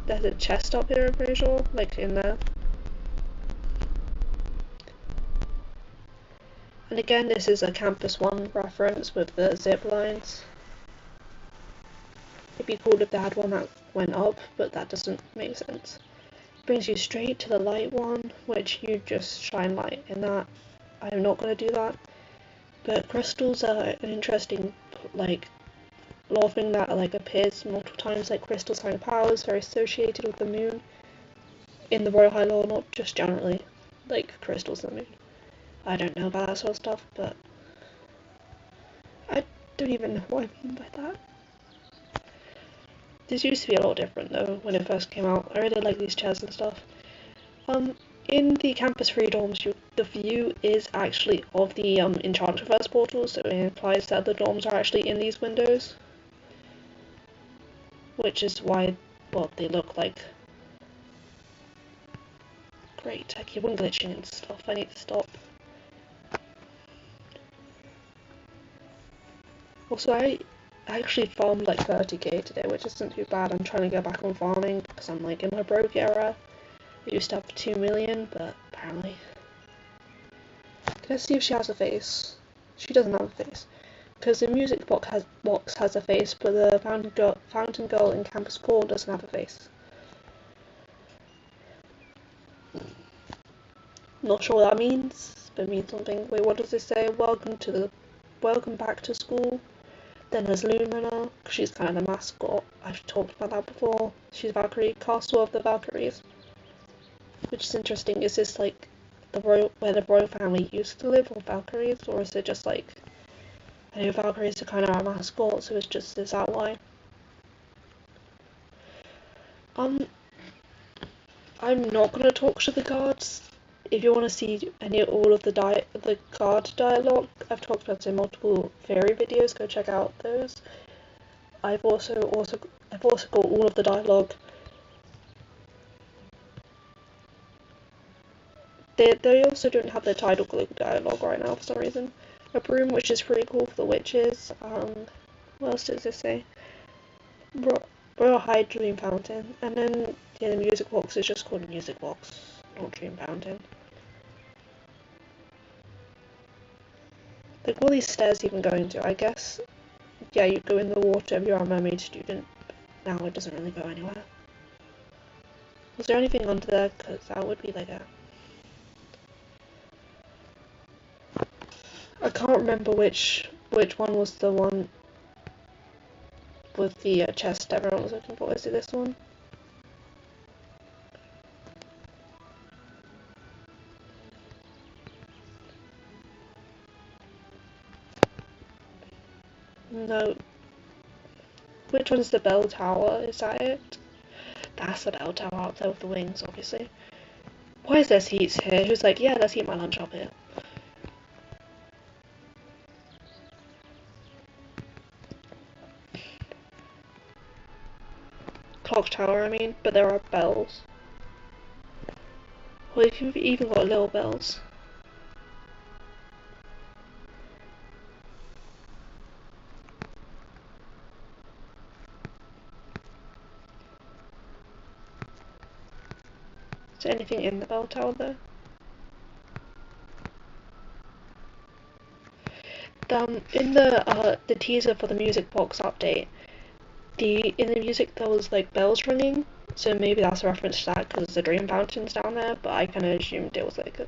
There's a chest up here, I'm pretty sure, like, in there. And again, this is a Campus 1 reference with the zip lines. It'd be cool if they had one that went up, but that doesn't make sense. Brings you straight to the light one, which you just shine light in that. I'm not going to do that. But crystals are an interesting, like, law thing that, like, appears multiple times, like crystals having powers very associated with the moon. In the Royal High lore, not just generally, like, crystals and the moon. I don't know about that sort of stuff, but I don't even know what I mean by that. This used to be a lot different though when it first came out. I really like these chairs and stuff. in the Campus 3 dorms, the view is actually of the Enchantress portal, so it implies that the dorms are actually in these windows. Which is why, well, they look like... Great, I keep on glitching and stuff, I need to stop. Also, I actually farmed like 30k today, which isn't too bad. I'm trying to go back on farming because I'm like in my broke era. I used to have 2 million, but apparently. Let's see if she has a face. She doesn't have a face. Because the music box has a face, but the fountain girl in Campus 4 doesn't have a face. Not sure what that means, but it means something. Wait, what does it say? Welcome back to school. Then there's Lumina, she's kind of the mascot. I've talked about that before. She's Valkyrie, Castle of the Valkyries. Which is interesting. Is this like where the royal family used to live, or Valkyries, or is it just like, I know Valkyries are kind of our mascot, so it's just, is that why? I'm not gonna talk to the guards. If you want to see all of the guard dialogue, I've talked about it in multiple fairy videos. Go check out those. I've also got all of the dialogue. They also don't have the title dialogue right now for some reason. A broom, which is pretty cool for the witches. What else does this say? Royale High Dream Fountain, and then yeah, the music box is just called Music Box, not Dream Fountain. Like, what are these stairs even going to? I guess, yeah, you go in the water if you're a mermaid student. Now it doesn't really go anywhere. Was there anything under there? Because that would be like a... I can't remember which one was the one with the chest everyone was looking for. Is it this one? No. Which one is the bell tower? Is that it? That's the bell tower out there with the wings, obviously. Why is there seats here? Who's like, yeah, let's eat my lunch up here. Clock tower, I mean, but there are bells. Well, you've even got little bells. Is there anything in the bell tower though? In the teaser for the music box update, in the music there was like bells ringing, so maybe that's a reference to that because the dream fountain's down there. But I kind of assumed it was like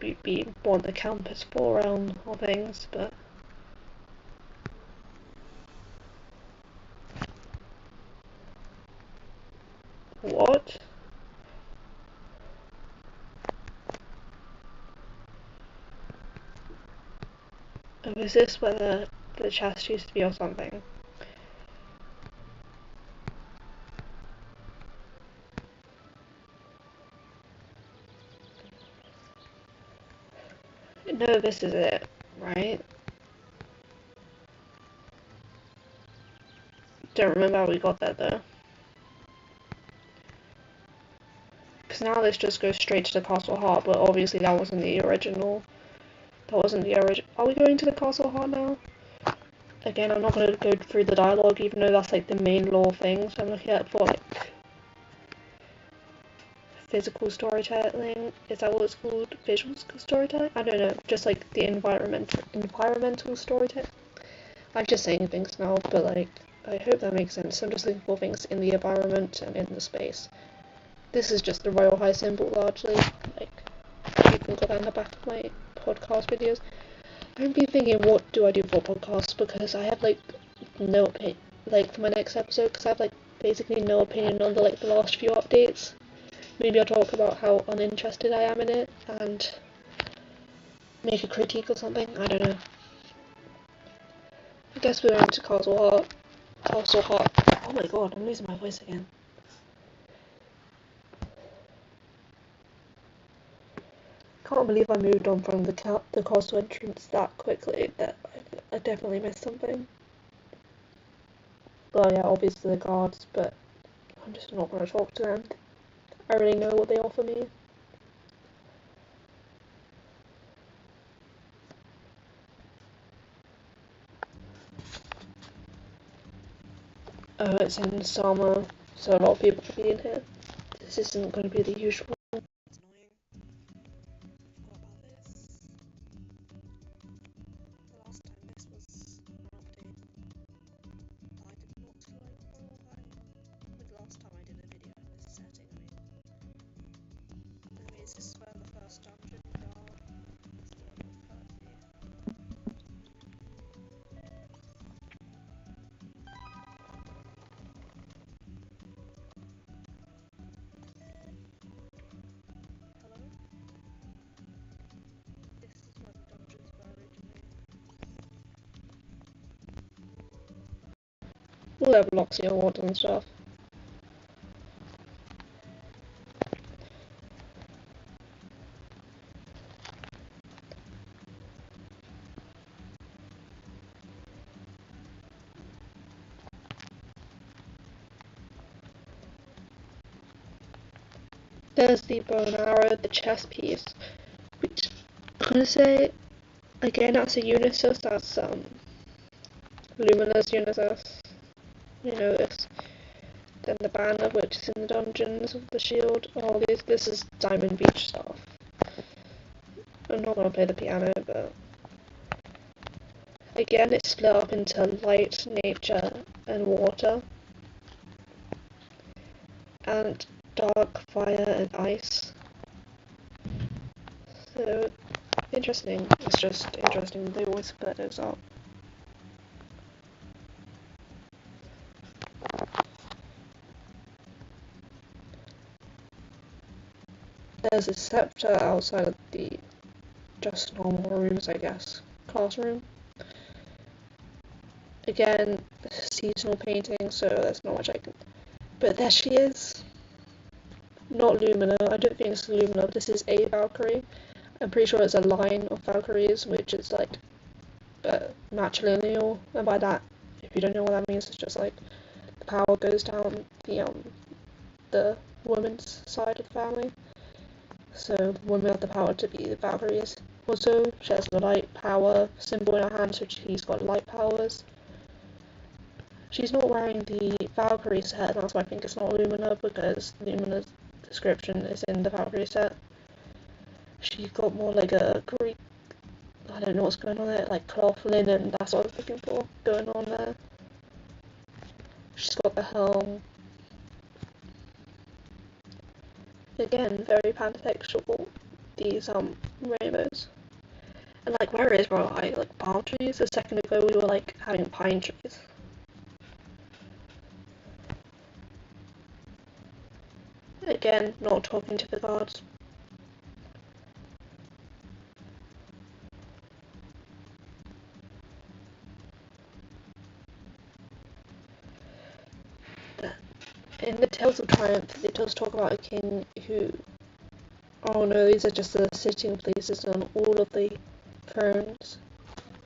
be more the Campus 4 realm or things. But what? Oh, is this where the chest used to be or something? No, this is it, right? Don't remember how we got there though. Because now this just goes straight to the Castle Heart, but obviously that wasn't the original. That wasn't the original. Are we going to the Castle Heart now? Again, I'm not going to go through the dialogue, even though that's like the main lore thing. So I'm looking at for like physical storytelling. Is that what it's called? Visual storytelling? I don't know. Just like the environmental storytelling. I'm just saying things now, but like I hope that makes sense. I'm just looking for things in the environment and in the space. This is just the Royale High symbol largely. Like you can got that in the back of my podcast videos. I've been thinking, what do I do for podcasts, because I have like no opinion, like for my next episode, because I have like basically no opinion on the last few updates. Maybe I'll talk about how uninterested I am in it and make a critique or something. I don't know. I guess we're into Castle Heart. Castle Heart. Oh my god, I'm losing my voice again. can't believe I moved on from the castle entrance that quickly. That I definitely missed something. Well, yeah, obviously the guards, but I'm just not going to talk to them. I already know what they offer me. Oh, it's in summer, so a lot of people will be in here. This isn't going to be the usual. It's annoying. I forgot about this. The last time this was an update, I did not like Royale High. The last time I did a video in this setting, anyways, this is where the first dungeon guard. It's a little bit curvy. Hello? This is where the dungeons were originally. We'll have locks your water and stuff. There's the bow and arrow, the chest piece, which I'm gonna say again that's a Unisys, that's Luminous Unisys. You know this. Then the banner, which is in the dungeons, the shield, all these. This is Diamond Beach stuff. I'm not gonna play the piano, but again it's split up into light, nature, and water, and dark, fire, and ice. So interesting. It's just interesting. They always split those up. There's a scepter outside of the just normal rooms, I guess. Classroom. Again, seasonal painting, so there's not much I can. But there she is. Not Lumina. I don't think it's Lumina. This is a Valkyrie. I'm pretty sure it's a line of Valkyries, which is like matrilineal. And by that, if you don't know what that means, it's just like the power goes down the woman's side of the family. So women have the power to be the Valkyries. Also, she has the light power symbol in her hand, so she's got light powers. She's not wearing the Valkyrie set, and that's why I think it's not Lumina, because Lumina's description is in the Valkyrie set. She's got more like a Greek, I don't know what's going on there, like cloth, linen, that's what I was looking for, going on there. She's got the helm. Again, very pansexual, these rainbows. And like, where is Royale High? Like palm trees? A second ago we were like having pine trees. Again, not talking to the guards. In the Tales of Triumph, it does talk about a king who... Oh no, these are just the sitting places on all of the thrones.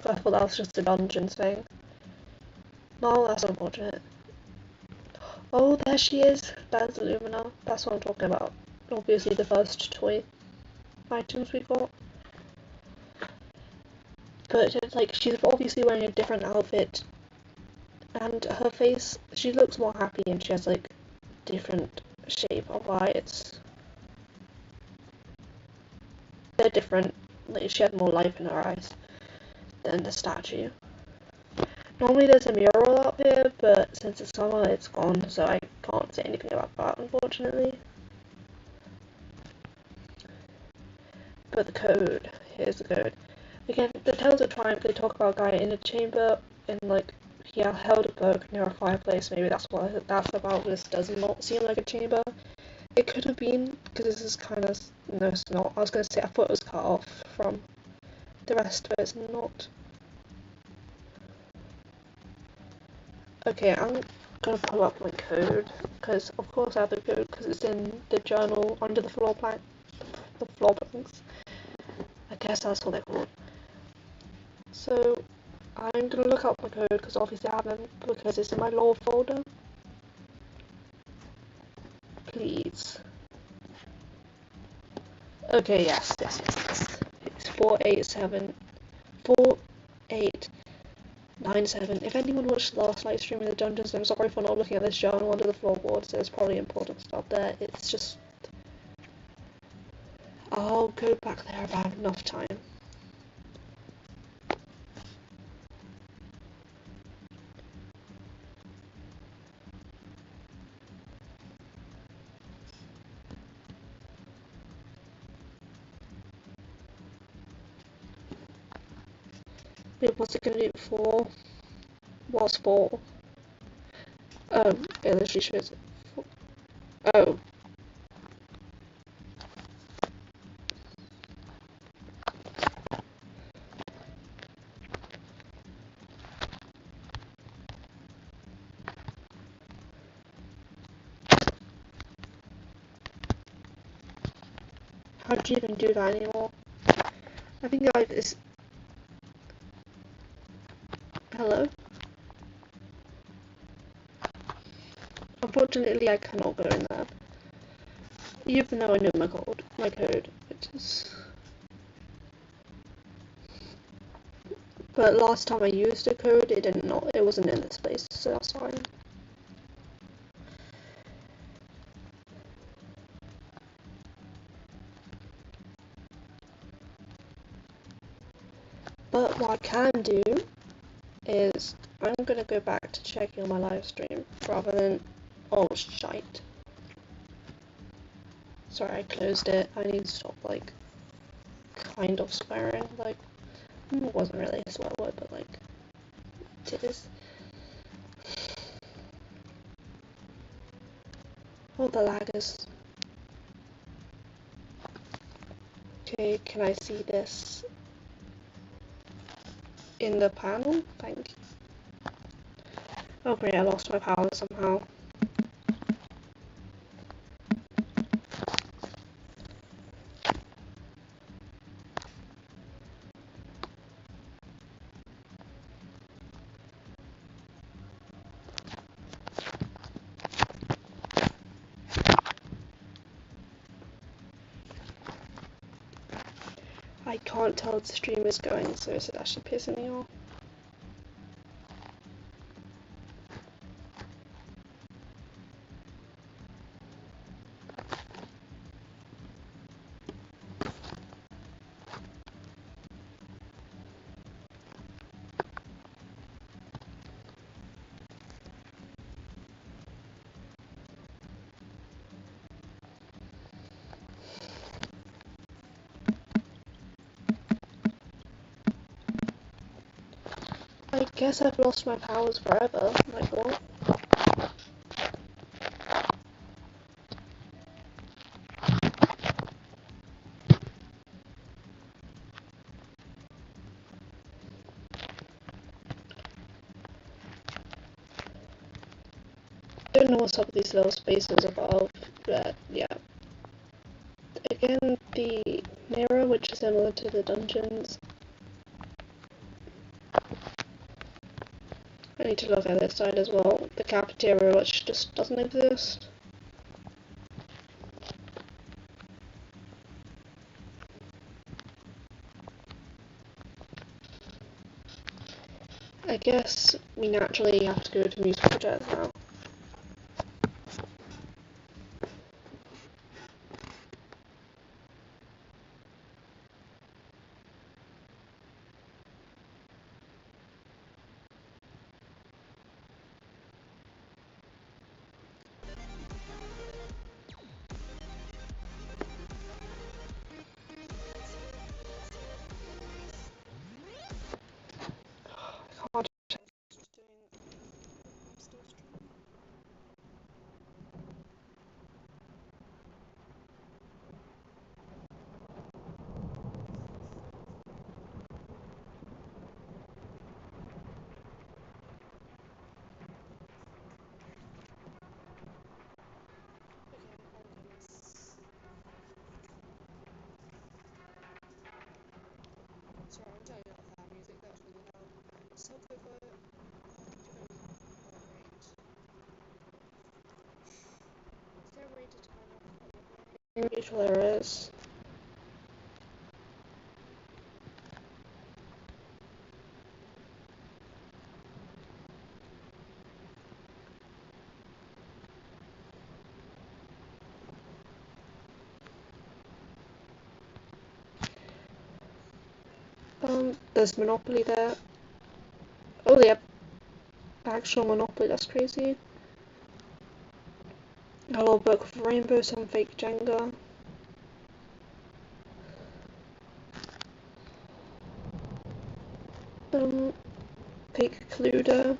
I thought that was just a dungeon thing. No, that's unfortunate. Oh, there she is! That's Lumina. That's what I'm talking about. Obviously the first toy items we got. But it's like, she's obviously wearing a different outfit. And her face, she looks more happy and she has like different shape of eyes. They're different. Like, she had more life in her eyes than the statue. Normally there's a mural up here, but since it's summer it's gone, so I can't say anything about that, unfortunately. But the code, here's the code. Again, the Tales of Triumph, they talk about a guy in a chamber, and like, he held a book near a fireplace, maybe that's what that's about. This does not seem like a chamber. It could have been, because this is kind of, no it's not, I was going to say I thought it was cut off from the rest, but it's not. Okay, I'm gonna pull up my code, because of course I have the code, because it's in the journal under the floor plank, the floor planks. guess that's what they're called. So I'm gonna look up my code because obviously I haven't, because it's in my lore folder. Please. Okay, yes. It's 4897. If anyone watched the last live stream in the dungeons, I'm sorry for not looking at this journal under the floorboards. There's probably important stuff there. It's just, I'll go back there about enough time. Wait, what's it gonna do for? What's for? Oh, it literally shows it. Oh. How do you even do that anymore? I think like this. Hello? Unfortunately, I cannot go in there. Even though I know my code, it is. But last time I used the code, it wasn't in this place, so that's fine. But what I can do is I'm gonna go back to checking on my live stream rather than, oh shite. Sorry, I closed it. I need to stop like kind of swearing. Like, it wasn't really a swear word, but like it is. Oh, the lag is. Okay, can I see this in the panel? Thank you. Oh great, I lost my power somehow. I can't tell if the stream is going, so it's actually pissing me off. I guess I've lost my powers forever. Like what? Don't know what's up with these little spaces above, but yeah. Again, the mirror, which is similar to the dungeons. I need to look at this side as well. The cafeteria, which just doesn't exist. I guess we naturally have to go to musical chairs now. I can't. I'm still streaming. Sorry, I'm turning off that music, that's really loud. Self over. Oh, great. Is there a way to turn off that? I'm sure there is. There's Monopoly there. Oh, yeah, actual Monopoly, that's crazy. A little book of rainbow, some fake Jenga. Um, fake Cluedo.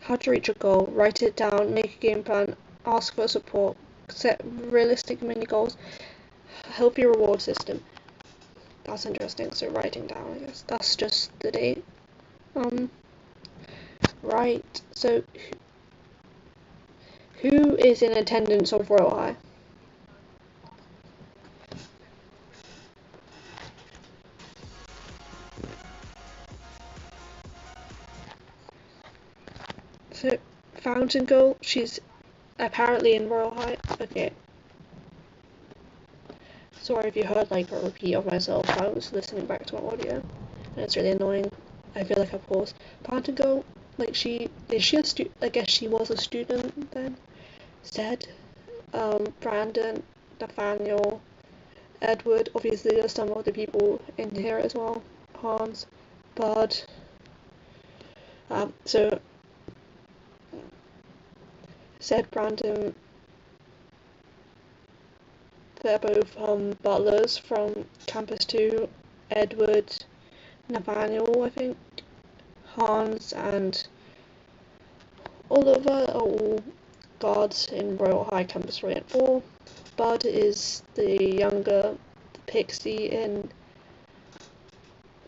How to reach a goal. Write it down, make a game plan, ask for support, set realistic mini goals, healthy reward system. That's interesting, so writing down, I guess. That's just the date. Um, right, so who is in attendance of Royale High? So, Fountain Girl, she's apparently in Royale High. Okay. Sorry if you heard like a repeat of myself. I was listening back to my audio, and it's really annoying. I feel like I paused. Fountain Girl, like is she a I guess she was a student then. Said, Brandon, Nathaniel, Edward. Obviously, there's some other people in here as well. Hans, Bud. So said Brandon. They're both butlers from Campus 2. Edward, Nathaniel, I think, Hans, and Oliver are all guards in Royale High Campus 3 and 4. Bud is the younger pixie in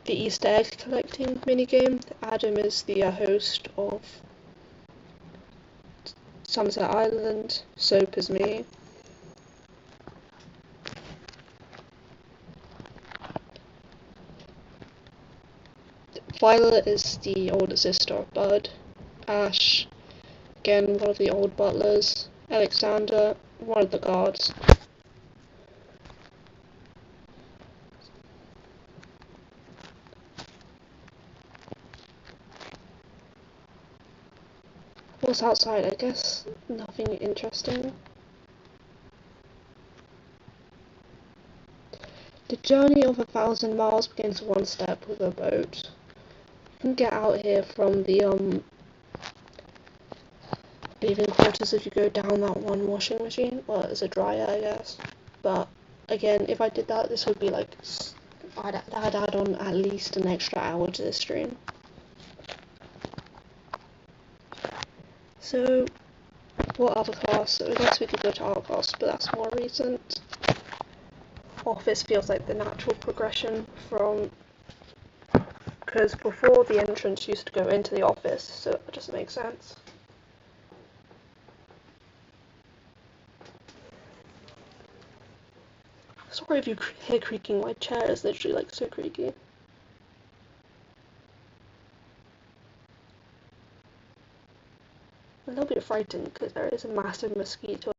the Easter egg collecting minigame. Adam is the host of Sunset Island. Soap is me. Violet is the older sister of Bud. Ash, again, one of the old butlers. Alexander, one of the guards. What's outside? I guess nothing interesting. The journey of 1,000 miles begins one step with a boat. You can get out here from the living quarters if you go down that one washing machine. Well, it's a dryer, I guess. But again, if I did that, this would be like I'd add on at least an extra hour to this stream. So, what other class? I guess we could go to art class, but that's more recent. Office feels like the natural progression from, because before the entrance used to go into the office, so it just makes sense. Sorry if you hear creaking, my chair is literally like so creaky. A little bit frightened because there is a massive mosquito.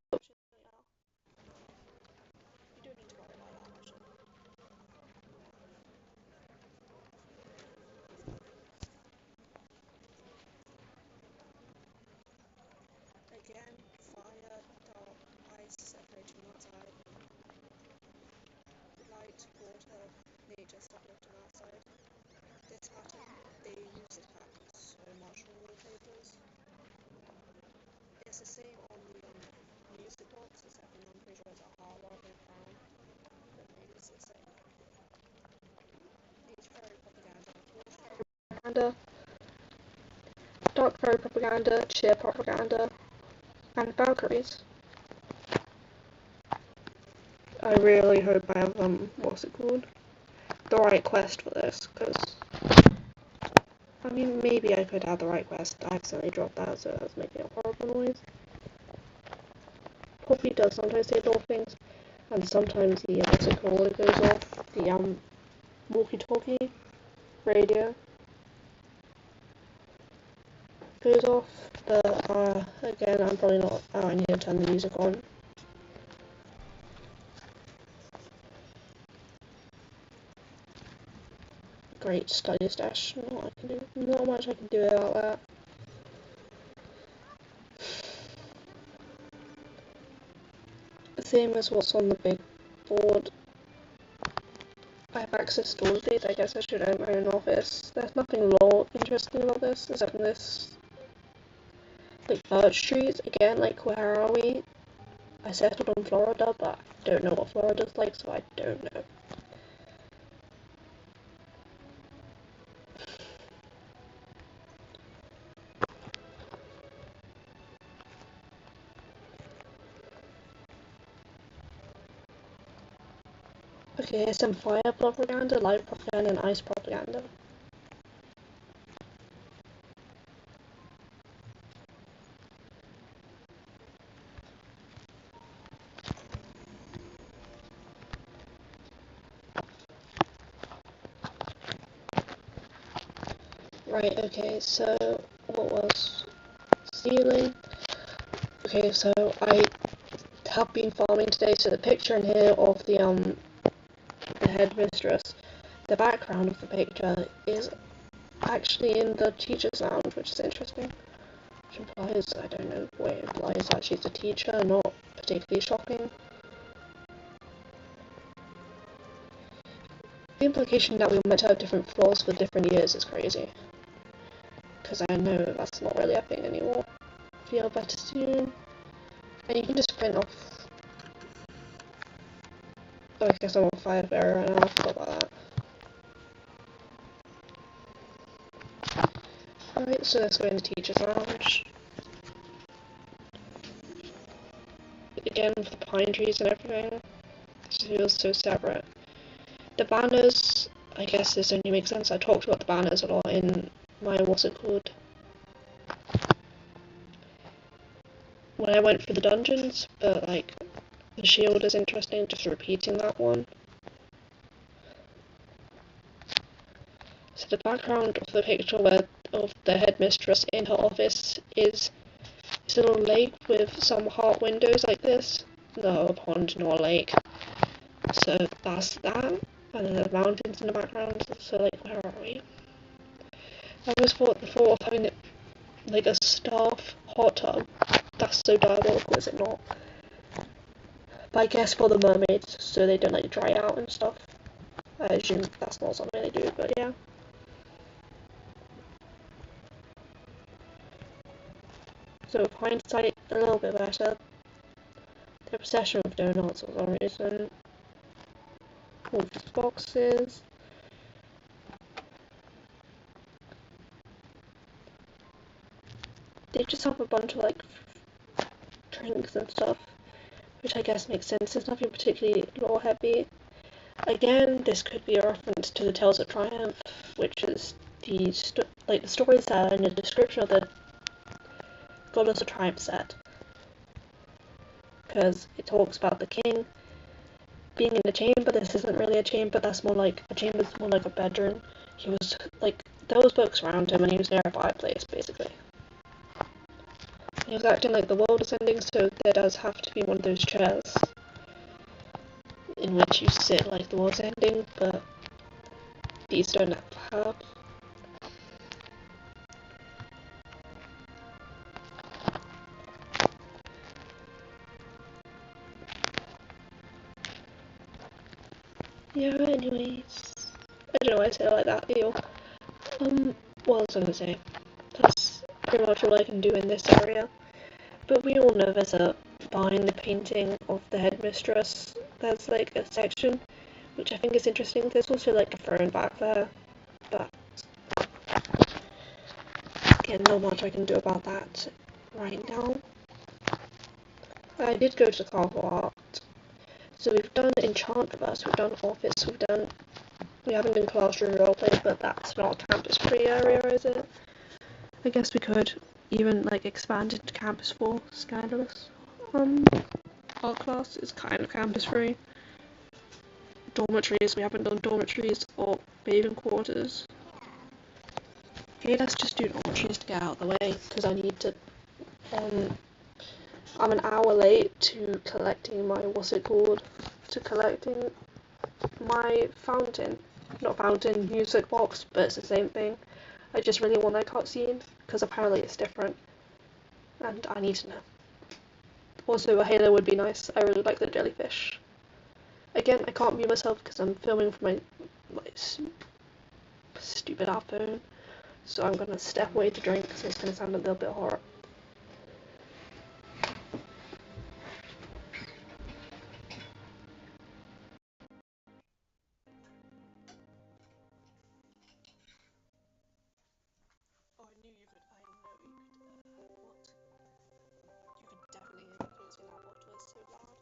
Again, fire, dark, ice separating outside. Light, water, nature separating outside. This pattern, they use this pattern so much on wallpapers. It's the same on the music box, except for I'm pretty sure it's a heart rather than a crown. But maybe it's the same. It's fairy propaganda. Propaganda, dark fairy propaganda, cheer propaganda, and Valkyries. I really hope I have what's it called? The right quest for this, because I mean, maybe I could add the right quest. I accidentally dropped that, so that's making a horrible noise. Probably does sometimes say little things, and sometimes the signal goes off. The walkie-talkie radio goes off, but again, I'm probably not. Oh, I need to turn the music on. Great study stash. Not much I can do about that. Same as what's on the big board. I have access to all of these. I guess I should own my own office. There's nothing law interesting about this, except in this, like, Birch Trees. Again, like, where are we? I settled on Florida, but I don't know what Florida's like, so I don't know. Okay, here's some fire propaganda, light propaganda, and ice propaganda. Right, okay, so what was stealing? Okay, so I have been farming today, so the picture in here of the headmistress, the background of the picture is actually in the teacher's lounge, which is interesting. Which implies, I don't know what it implies, that she's a teacher, not particularly shocking. The implication that we might have different floors for different years is crazy. Because I know that's not really a thing anymore. Feel better soon. And you can just print off. Oh, I guess I'm on fire there right now, I forgot about that. Alright, so let's go in the teacher's lounge. Again, with the pine trees and everything. It feels so separate. The banners, I guess this only makes sense. I talked about the banners a lot in my, what's it called? When I went for the dungeons, but like, the shield is interesting, just repeating that one. So the background of the picture of the headmistress in her office is this little lake with some heart windows like this. No, a pond, not a lake. So that's that. And then the mountains in the background. So like, where are we? I always thought the thought of having it like a staff hot tub. That's so diabolical, is it not? But I guess for the mermaids, so they don't like dry out and stuff. I assume that's not something they do, but yeah. So with hindsight, a little bit better. The obsession with donuts for some reason. Wolf's boxes. They just have a bunch of like drinks and stuff, which I guess makes sense. There's nothing particularly lore heavy. Again, this could be a reference to the Tales of Triumph, which is the stories that are in the description of the Goddess of Triumph set, because it talks about the king being in a chamber. This isn't really a chamber. That's more like a chamber. Is more like a bedroom. He was like, there was books around him, and he was near a fireplace, basically. He was acting like the world is ending, so there does have to be one of those chairs in which you sit like the world's ending, but these don't have. Yeah, anyways. I don't know why I say it like that, ew. What else was I gonna say? That's pretty much all I can do in this area. But we all know there's behind the painting of the headmistress, there's like a section, which I think is interesting. There's also like a throne back there, but again, not much I can do about that right now. I did go to the carnival art. So we've done Enchantverse, we've done Office, we've done We haven't done classroom roleplay, but that's not a campus-free area, is it? I guess we could even like expand into campus 4 scandalous. Our class is kind of campus-free. Dormitories, we haven't done dormitories or bathing quarters. Okay, let's just do dormitories to get out of the way, because I need to, I'm an hour late to collecting my, collecting my not fountain, music box, but it's the same thing. I just really want that cutscene, because apparently it's different, and I need to know. Also, a halo would be nice. I really like the jellyfish. Again, I can't mute myself because I'm filming from my stupid iPhone, so I'm gonna step away to drink, so it's gonna sound a little bit horrible. Oh, I know you could. What? You could definitely hear the closing that what was so loud.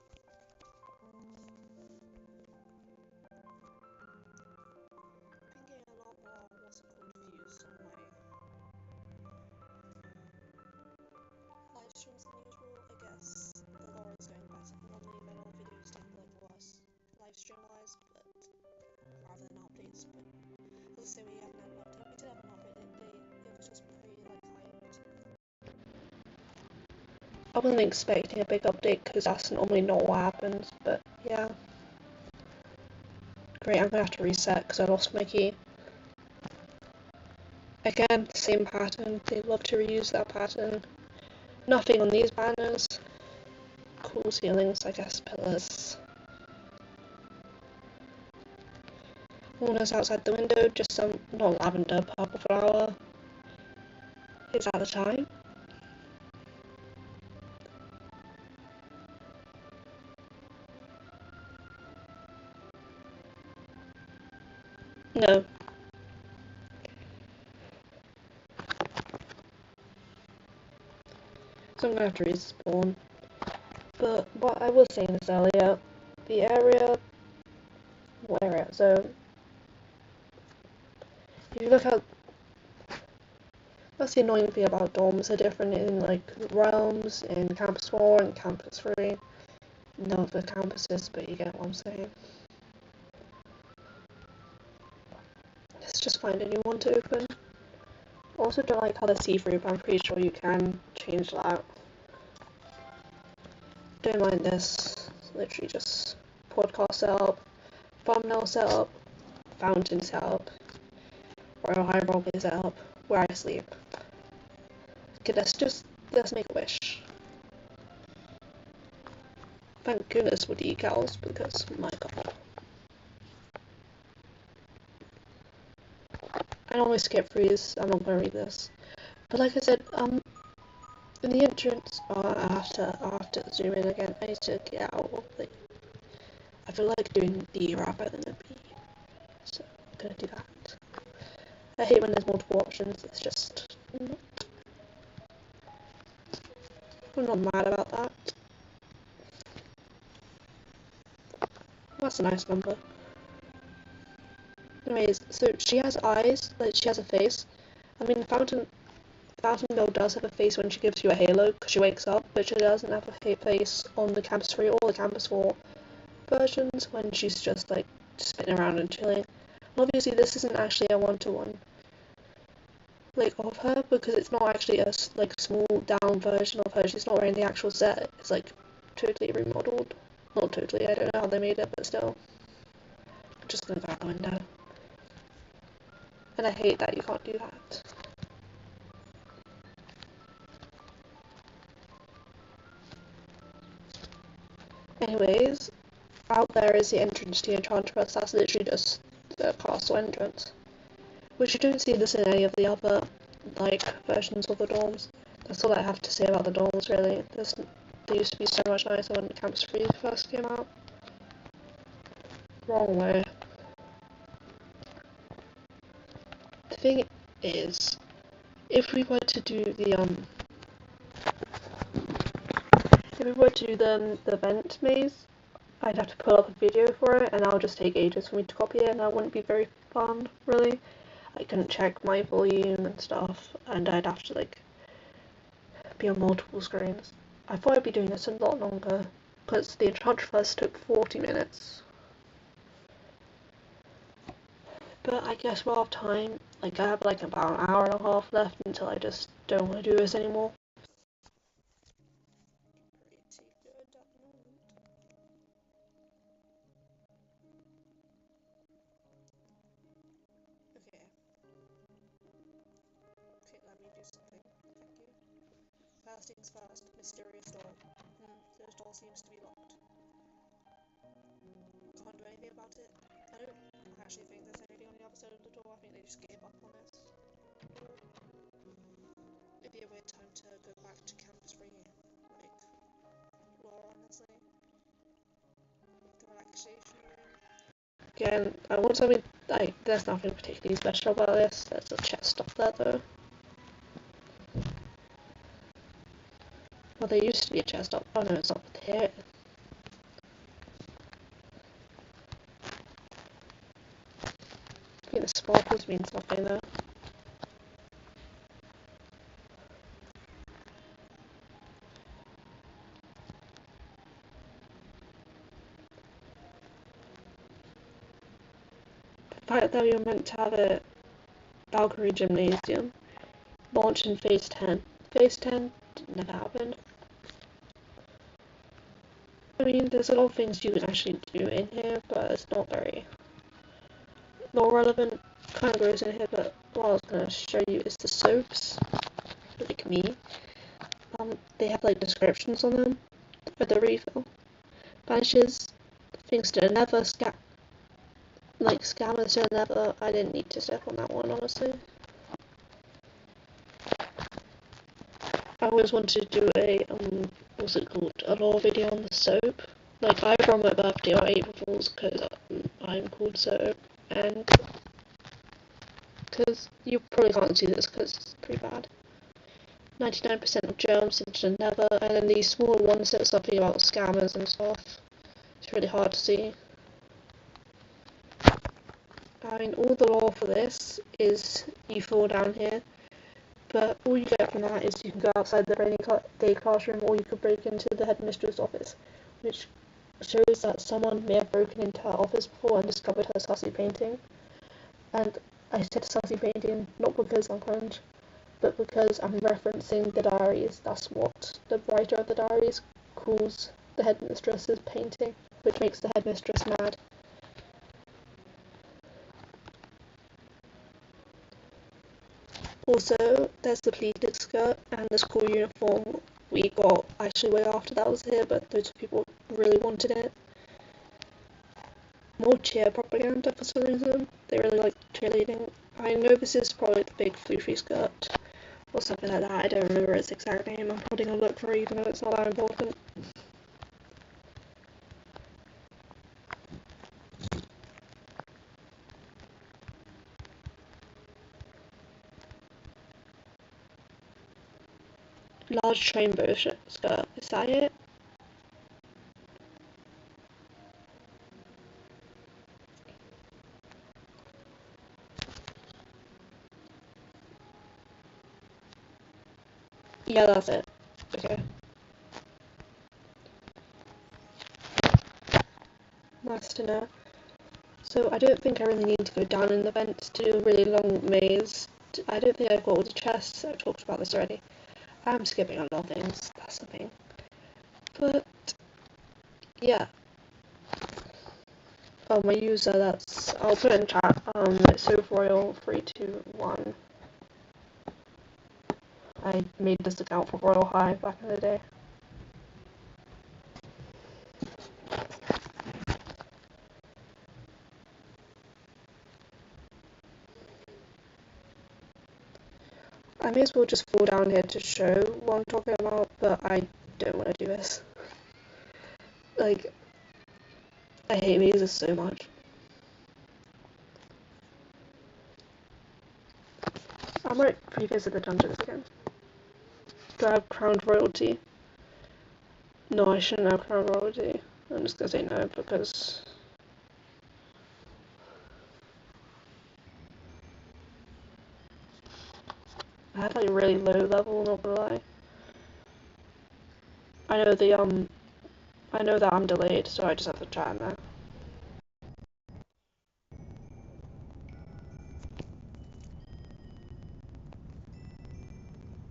I've been getting a lot more, views on my live streams than usual. I guess the lore is going better. Normally my normal videos take like worse live stream wise, but rather than updates. But let's say we haven't had an update. We did have an update date. It was just pretty like hyped. I wasn't expecting a big update because that's normally not what happens, but yeah. Great, I'm gonna have to reset because I lost my key. Again, same pattern. They love to reuse that pattern. Nothing on these banners. Cool ceilings, I guess, pillars. Corners outside the window, just some, not lavender, purple flower. Is that the time? No. So I'm gonna have to respawn. But what I was saying this earlier, the area, what area? So if you look at, that's the annoying thing about dorms. They're different in like realms, in campus 4 and campus 3. No other campuses, but you get what I'm saying. Let's just find a new one to open. Also don't like how they're see-through, but I'm pretty sure you can change that. Don't mind this. It's literally just podcast setup, thumbnail setup, fountain setup, Royale High roleplay setup, where I sleep. Okay, let's make a wish. Thank goodness for decals, because my god. I normally skip through these, I'm not gonna read this. But like I said, in the entrance, I have to zoom in again. I need to get out of the, I feel like doing the rather than the B, so I'm gonna do that. I hate when there's multiple options, it's just, I'm not mad about that. That's a nice number. Anyways, so she has eyes, like she has a face. I mean, Fountain Girl does have a face when she gives you a halo because she wakes up, but she doesn't have a face on the Campus 3 or the Campus 4 versions when she's just like spinning around and chilling. And obviously, this isn't actually a one-to-one like of her because it's not actually a like small down version of her. She's not wearing the actual set. It's like totally remodeled. Not totally. I don't know how they made it, but still. I'm just gonna go out the window. And I hate that you can't do that. Anyways, out there is the entrance to the Enchantress. That's literally just the castle entrance. Which you don't see this in any of the other, like, versions of the dorms. That's all I have to say about the dorms, really. They used to be so much nicer when Campus 3 first came out. Wrong way. The thing is, if we were to do the vent maze, I'd have to put up a video for it, and that would just take ages for me to copy it, and that wouldn't be very fun, really. I couldn't check my volume and stuff, and I'd have to like be on multiple screens. I thought I'd be doing this a lot longer, because the Enchantress first took 40 minutes. But I guess we'll have time. Like, I have like about an hour and a half left until I just don't want to do this anymore. Pretty good at the moment. Okay. Okay, let me do something. Thank you. First things first, mysterious door. This door seems to be locked. Can't do anything about it. I don't actually think there's anything on the other side of the door. I think they just gave up on this. It'd be a weird time to go back to campus free, like, lore, honestly. Like the relaxation room. Again, I want something, like, there's nothing particularly special about this. There's a chest up there though. Well, there used to be a chest up. Oh no, it's up here. I think the sparkles mean something though. The fact that we were meant to have a Valkyrie Gymnasium launch in Phase 10. Phase 10 never happened. I mean, there's a lot of things you can actually do in here, but it's not very not relevant. Kind of goes in here, but what I was going to show you is the soaps, like me. They have like descriptions on them for the refill. Banishes things to the nether, like scammers to the nether. I didn't need to step on that one, honestly. I always wanted to do a what's it called, a lore video on the soap. Like either on my birthday or April Fool's, because I'm called Soap, and because you probably can't see this because it's pretty bad. 99% of germs into the nether, and then these smaller ones that are something about scammers and stuff. It's really hard to see. I mean, all the lore for this is you fall down here, but all you get from that is you can go outside the rainy day classroom, or you could break into the headmistress' office, which shows that someone may have broken into her office before and discovered her sassy painting. And I said sassy painting not because I'm cringe, but because I'm referencing the diaries. That's what the writer of the diaries calls the headmistress's painting, which makes the headmistress mad. Also, there's the pleated skirt and the school uniform we got actually way after that was here, but those people really wanted it. More cheer propaganda for some reason. They really like cheerleading. I know this is probably the big floofy skirt or something like that. I don't remember its exact name. I'm probably gonna look for it even though it's not that important. Large rainbow skirt. Is that it? Yeah, that's it. Okay. Nice to know. So I don't think I really need to go down in the vents to do a really long maze. I don't think I've got all the chests. I've talked about this already. I'm skipping a lot of things. That's the thing. But yeah. Oh, my user. I'll put it in chat. It's Royale 321. I made this account for Royale High back in the day. I may as well just fall down here to show what I'm talking about, but I don't want to do this. Like, I hate mazes so much. I might revisit the dungeons again. Do I have crowned royalty? No, I shouldn't have crowned royalty. I'm just gonna say no because I had like really low level, not gonna lie. I know I know that I'm delayed, so I just have to try now.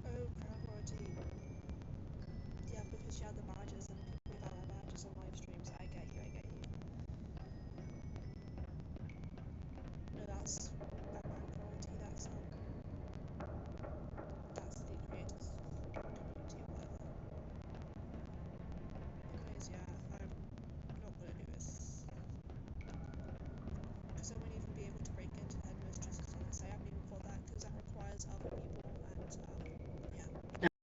Oh crap, already. Yeah, because you had the badges and people without their badges on live streams. I get you, I get you. No, that's Batman quality, that's the creators community or whatever. Anyways, yeah, I'm not gonna do this. Because I won't even be able to break into headmistress class. I haven't even thought that because that requires other people and yeah.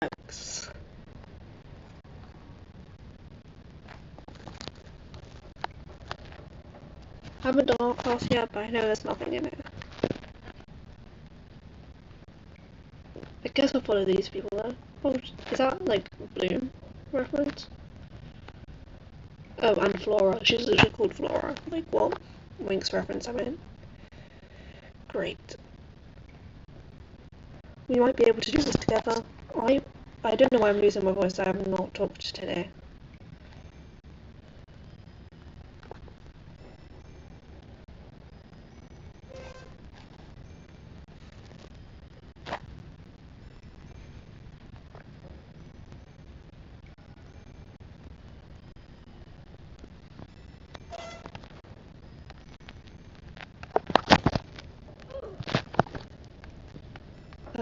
Next. I haven't done art class yet, but I know there's nothing in it. I guess I'll follow these people then. Oh, is that like Bloom reference? Oh, and Flora. She's literally called Flora. Like what? Winx reference, I mean. Great. We might be able to do this together. I don't know why I'm losing my voice. I have not talked today.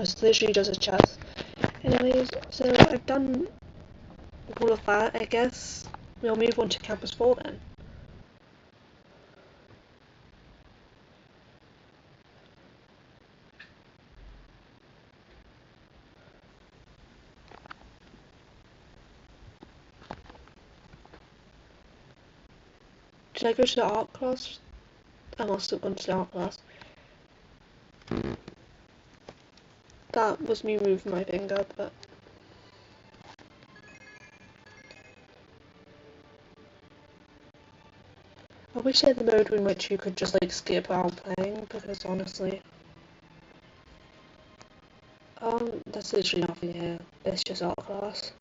It's literally just a chest. Anyways, so I've done all of that, I guess. We'll move on to Campus 4 then. Did I go to the art class? I must have gone to the art class. That was me moving my finger, but I wish they had the mode in which you could just like skip out playing, because honestly, there's literally nothing here. It's just art class.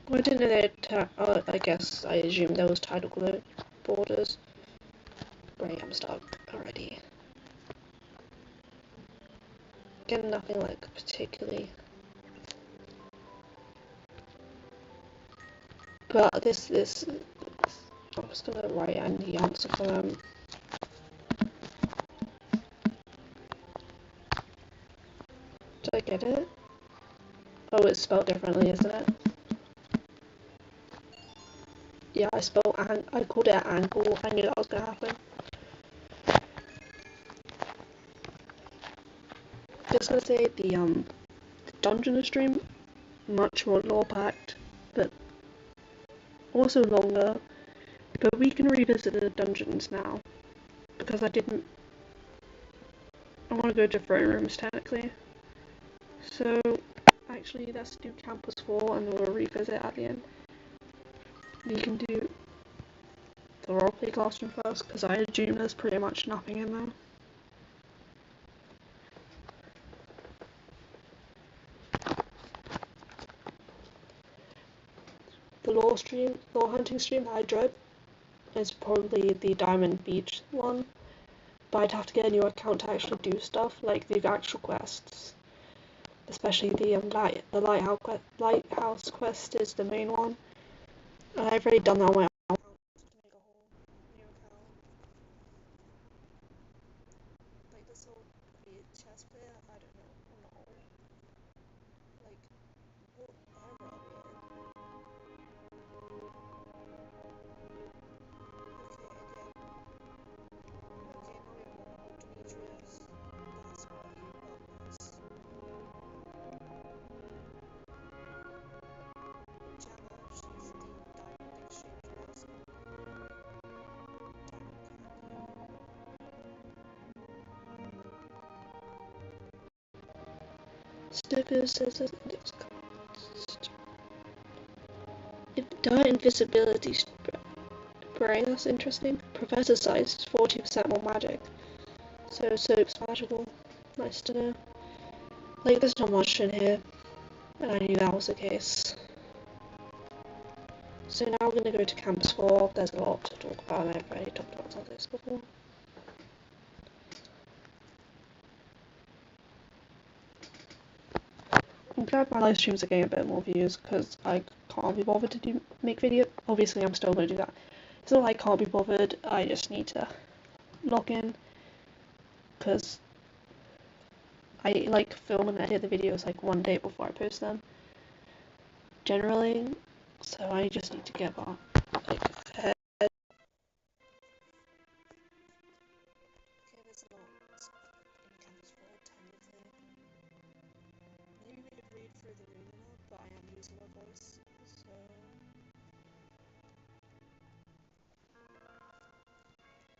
Well, I didn't know they had I guess I assumed there was tidal glow borders. Great, I'm stuck already. Again, nothing like particularly. But this I'm just gonna write and the answer for them. Did I get it? Oh, it's spelled differently, isn't it? Yeah, I called it an angle. I knew that was gonna happen. Just gonna say the dungeon stream much more lore packed, but also longer. But we can revisit the dungeons now because I want to go to throne rooms technically. So actually, let's do Campus 4 and we'll revisit at the end. We can do the roleplay classroom first because I assume there's pretty much nothing in there. The lore hunting stream that I dread is probably the Diamond Beach one, but I'd have to get a new account to actually do stuff like the actual quests. Especially the lighthouse quest is the main one, and I've already done that on my own. To make a whole new account. Like this whole create chess player, I don't know, I'm not old. Like, what armor are we in? Okay, again. Okay, now we have more Demetrius. That's what you got us. Gemma, she's the diamond exchange Stickers says that index cards. Diet invisibility spray, that's interesting. Professor size is 40% more magic. So soap's magical. Nice to know. Like, there's not much in here, and I knew that was the case. So now we're gonna go to Campus 4. There's a lot to talk about, and I've already talked about some of this before. I'm glad my live streams are getting a bit more views, because I can't be bothered to make video. Obviously, I'm still going to do that. It's not like I can't be bothered, I just need to log in, because I like film and edit the videos like one day before I post them, generally, so I just need to get that like ahead. Okay, there's a lot in Campus 4 technically. Maybe we could read through the room now, but I am using my voice, so...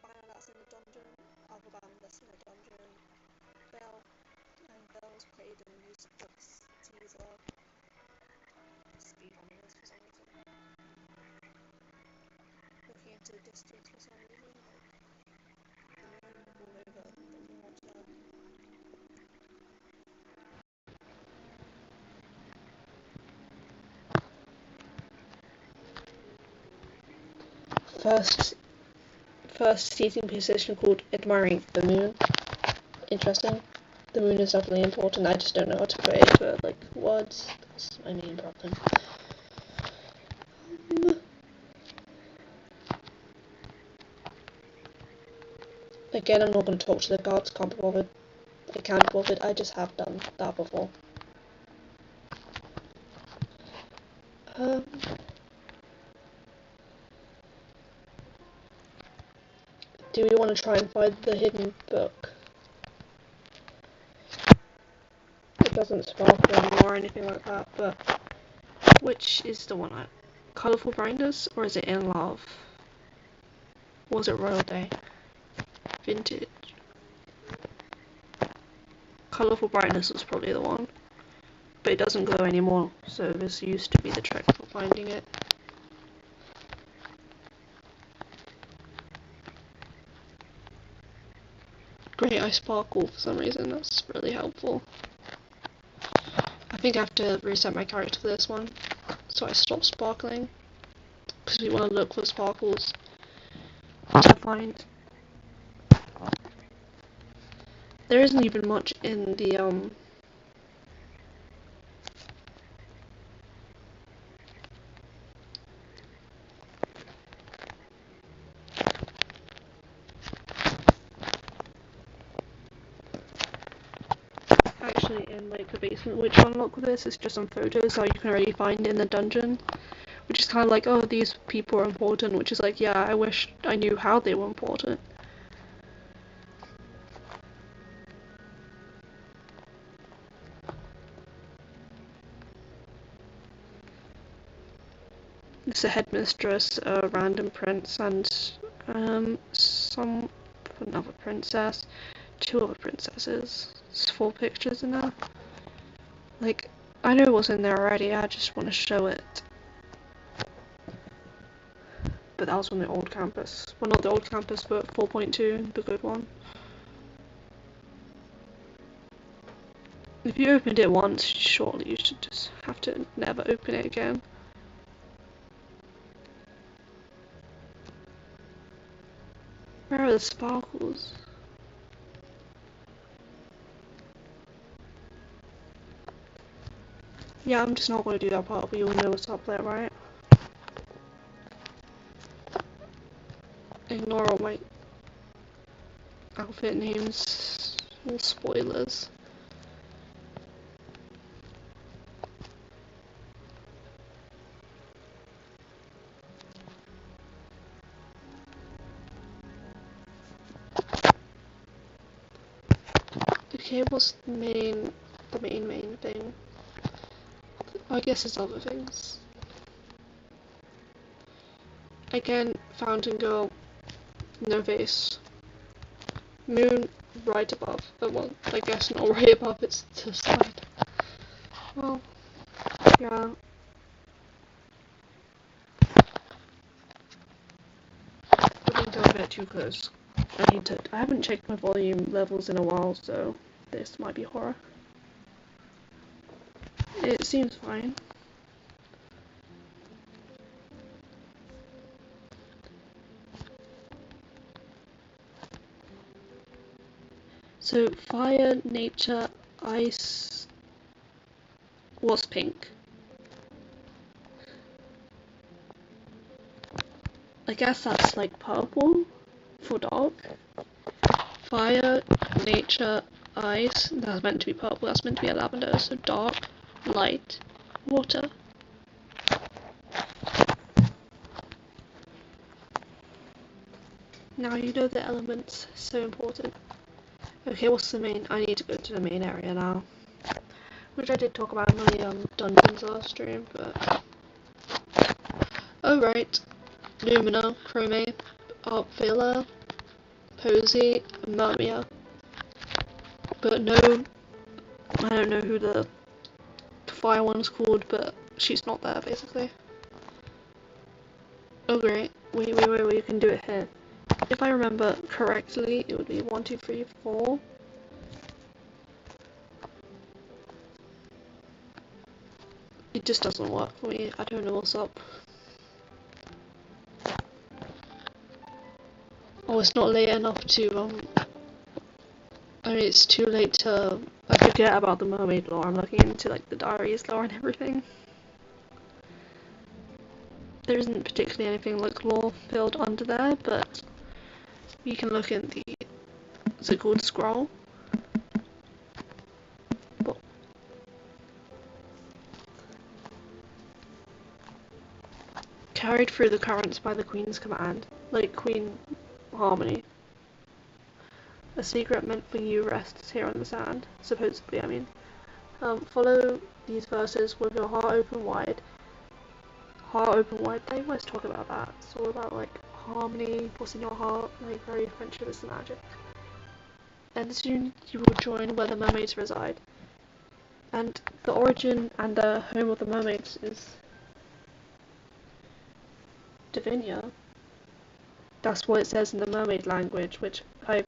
Banner that's in the dungeon, other banner that's in the dungeon, bell, and bells played in the music box teaser. Speed on this for some reason. Looking into the distance for some reason, like the moon all over the water. First seating position called Admiring the Moon. Interesting. The moon is definitely important, I just don't know how to put it into like words. That's my main problem. Again, I'm not going to talk to the guards, can't be bothered. I can't be bothered, I just have done that before. Do we want to try and find the hidden book? It doesn't sparkle anymore or anything like that, but which is the one? Colourful Grinders, or is it In Love? Or was it Royal Day? Vintage. Colourful Brightness was probably the one. But it doesn't glow anymore, so this used to be the trick for finding it. Great, I sparkle for some reason, that's really helpful. I think I have to reset my character for this one, so I stop sparkling, because we want to look for sparkles to find. There isn't even much in the actually in like the basement, which unlock with this is just some photos that you can already find in the dungeon, which is kind of like, oh, these people are important, which is like, yeah, I wish I knew how they were important. It's a headmistress, a random prince, and another princess, two other princesses. There's 4 pictures in there. Like, I know what's in there already, I just want to show it. But that was on the old campus. Well, not the old campus, but 4.2, the good one. If you opened it once, surely you should just have to never open it again. Where are the sparkles? Yeah, I'm just not going to do that part, but you'll know what's up there, right? Ignore all my outfit names, all spoilers. Okay, what's the main thing? I guess there's other things. Again, Fountain Girl, no face. Moon, right above. Oh, well, I guess not right above, it's to the side. Well, yeah. I think I'm a bit too close. I haven't checked my volume levels in a while, so this might be horror. It seems fine. So, fire, nature, ice, was pink. I guess that's like purple for dark. Fire, nature, ice, that's meant to be purple, that's meant to be a lavender, so dark, light, water. Now you know the elements, so important. Okay, what's the main? I need to go to the main area now. Which I did talk about in my dungeons last stream, but... Oh right, Lumina, Chrome, Art Villa, Posey, and Mamiya. But no, I don't know who the fire one's called, but she's not there basically. Oh great, wait, you can do it here. If I remember correctly, it would be 1, 2, 3, 4. It just doesn't work for me, I don't know what's up. Oh, it's not late enough to, I mean, it's too late to, I forget about the mermaid lore. I'm looking into, like, the diaries lore and everything. There isn't particularly anything, like, lore filled under there, but you can look in the, is it called scroll? But carried through the currents by the Queen's command, like Queen Harmony. A secret meant for you rests here on the sand, supposedly, I mean. Follow these verses with your heart open wide. Heart open wide, they always talk about that. It's all about, like, harmony, what's in your heart, like, very friendship is the magic. And soon you will join where the mermaids reside. And the origin and the home of the mermaids is Divinia. That's what it says in the mermaid language, which I've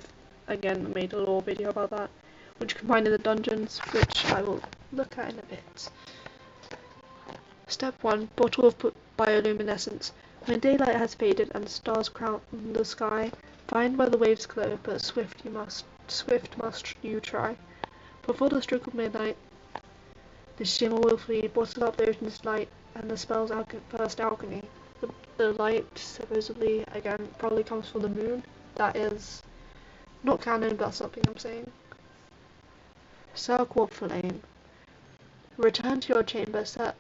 again made a little video about that, which combined in the dungeons, which I will look at in a bit. Step 1. Bottle of bioluminescence. When daylight has faded and stars crown the sky, find where the waves glow, but swift must you try. Before the stroke of midnight, the shimmer will flee, bottle up the ocean's light, and the spell's first alchemy. The light, supposedly, again, probably comes from the moon. That is not canon, but that's something I'm saying. Circle of flame. Return to your chamber, set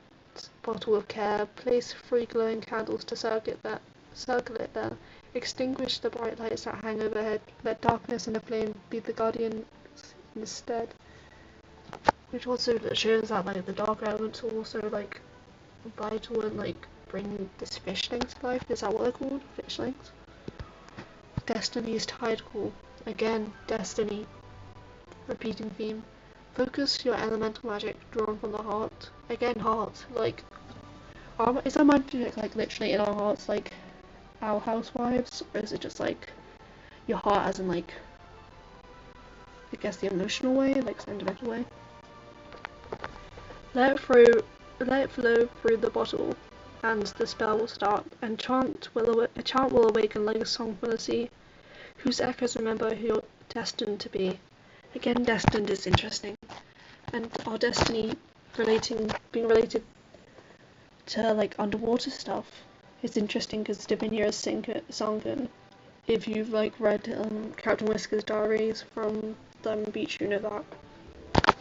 bottle of care, place 3 glowing candles to circle it there. Extinguish the bright lights that hang overhead. Let darkness and the flame be the guardian instead. Which also shows that, like, the dark elements are also, like, vital and, like, bring this fishlings to life. Is that what they're called? Fishlings? Destiny's tide call. Again, destiny. Repeating theme. Focus your elemental magic drawn from the heart. Again, heart. Like, is our magic, like, literally in our hearts, like our housewives? Or is it just, like, your heart as in, like, I guess the emotional way, like, sentimental way? Let it flow through the bottle, and the spell will start, and a chant will awaken like a song from the sea, whose echoes remember who you're destined to be. Again, destined is interesting, and our destiny being related to, like, underwater stuff is interesting because Divinia is sunken. If you've, like, read Captain Whisker's diaries from Diamond Beach, you know that.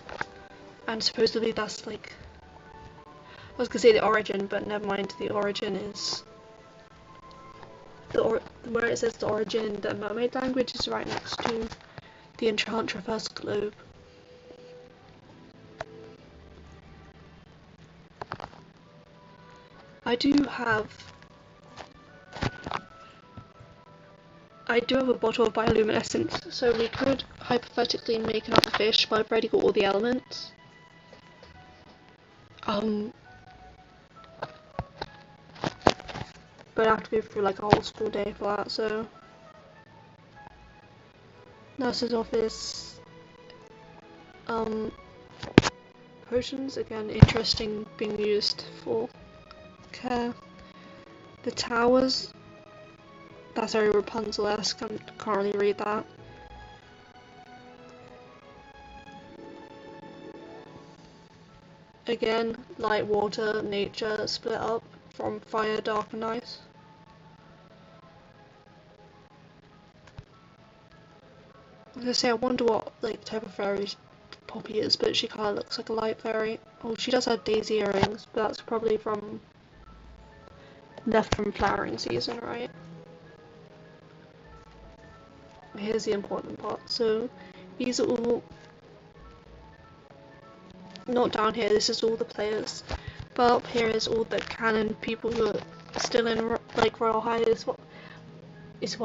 And supposedly that's, like, I was gonna say the origin, but never mind. The origin is where it says the origin. The mermaid language is right next to the Enchantress globe. I do have a bottle of bioluminescence, so we could hypothetically make another fish, but I've already got all the elements. Um, but I have to go through like a whole school day for that, so. Nurse's office. Potions, again, interesting, being used for care. The towers, that's very Rapunzel-esque, I can't really read that. Again, light, water, nature, split up from fire, dark and ice. I was gonna say, I wonder what like type of fairy Poppy is, but she kind of looks like a light fairy. Oh, she does have daisy earrings, but that's probably from left from flowering season, right? Here's the important part. So these are all not down here. This is all the players, but up here is all the canon people who are still in like Royale High. Is what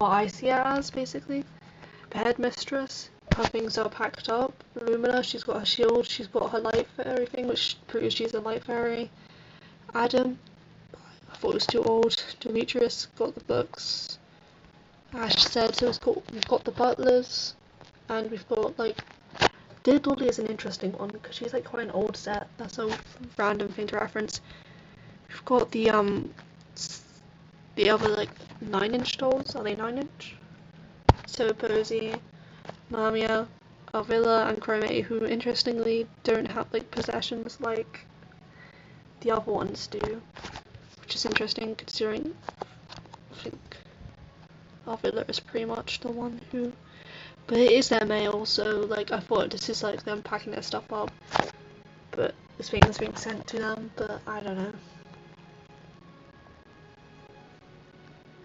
I see it as basically. The headmistress, her things are packed up. Lumina, she's got her shield. She's got her light fairy thing, which proves she's a light fairy. Adam, I thought he was too old. Demetrius got the books. Ash said so. We've got the butlers, and we've got like. Dear Dolly is an interesting one because she's like quite an old set. That's a random thing to reference. We've got the other like 9-inch dolls. Are they 9-inch? So Posey, Lamia, Arvilla, and Chrome, who interestingly don't have like possessions like the other ones do, which is interesting considering I think Arvilla is pretty much the one who. But it is their mail, so like I thought this is like them packing their stuff up, but this thing is being sent to them, but I don't know.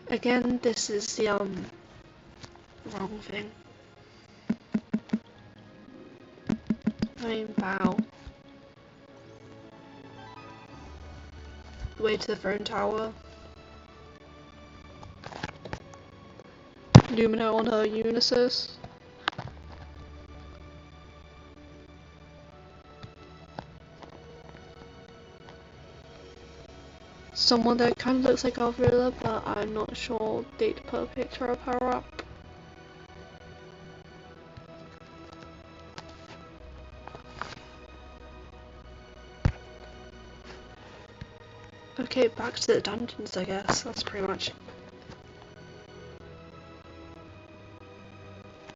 Again, this is the wrong thing. I mean, bow. The way to the throne tower. Lumina on her Unisys. Someone that kind of looks like Alvilla, but I'm not sure they'd put a picture of her up. Okay, back to the dungeons, I guess. That's pretty much.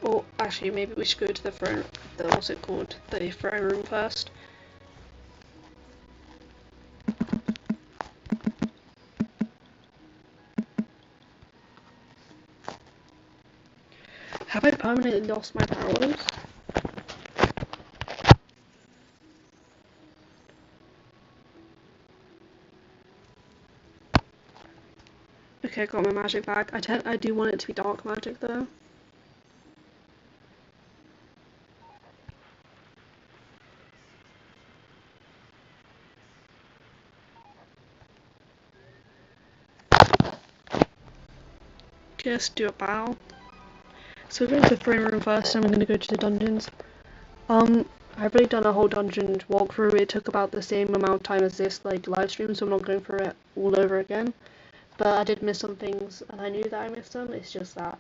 Or actually, maybe we should go to the throne. What's it called? The throne room first. Have I permanently lost my powers? Okay, I got my magic back. I do want it to be dark magic though. Just do a bow. So we're going to the throne room first, and I'm going to go to the dungeons. I've already done a whole dungeon walkthrough. It took about the same amount of time as this like live stream, so I'm not going through it all over again. But I did miss some things, and I knew that I missed them. It's just that.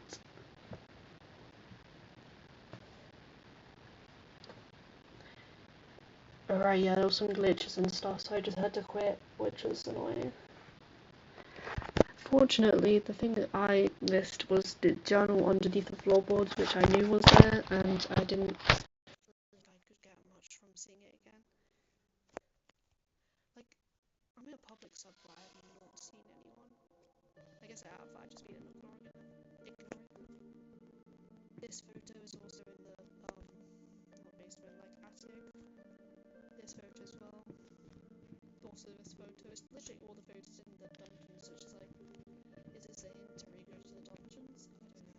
Alright, yeah, there was some glitches and stuff, so I just had to quit, which was annoying. Fortunately, the thing that I missed was the journal underneath the floorboards, which I knew was there, and I didn't think I could get much from seeing it again. Like, I'm in a public subway, I've not seen anyone. I guess I have, I've just been ignoring them. This photo is also in the, not basement, like attic. This photo as well. Also this photo, it's literally all the photos in the dungeons, which is like, is this a hint to re-go to the dungeons? I don't know.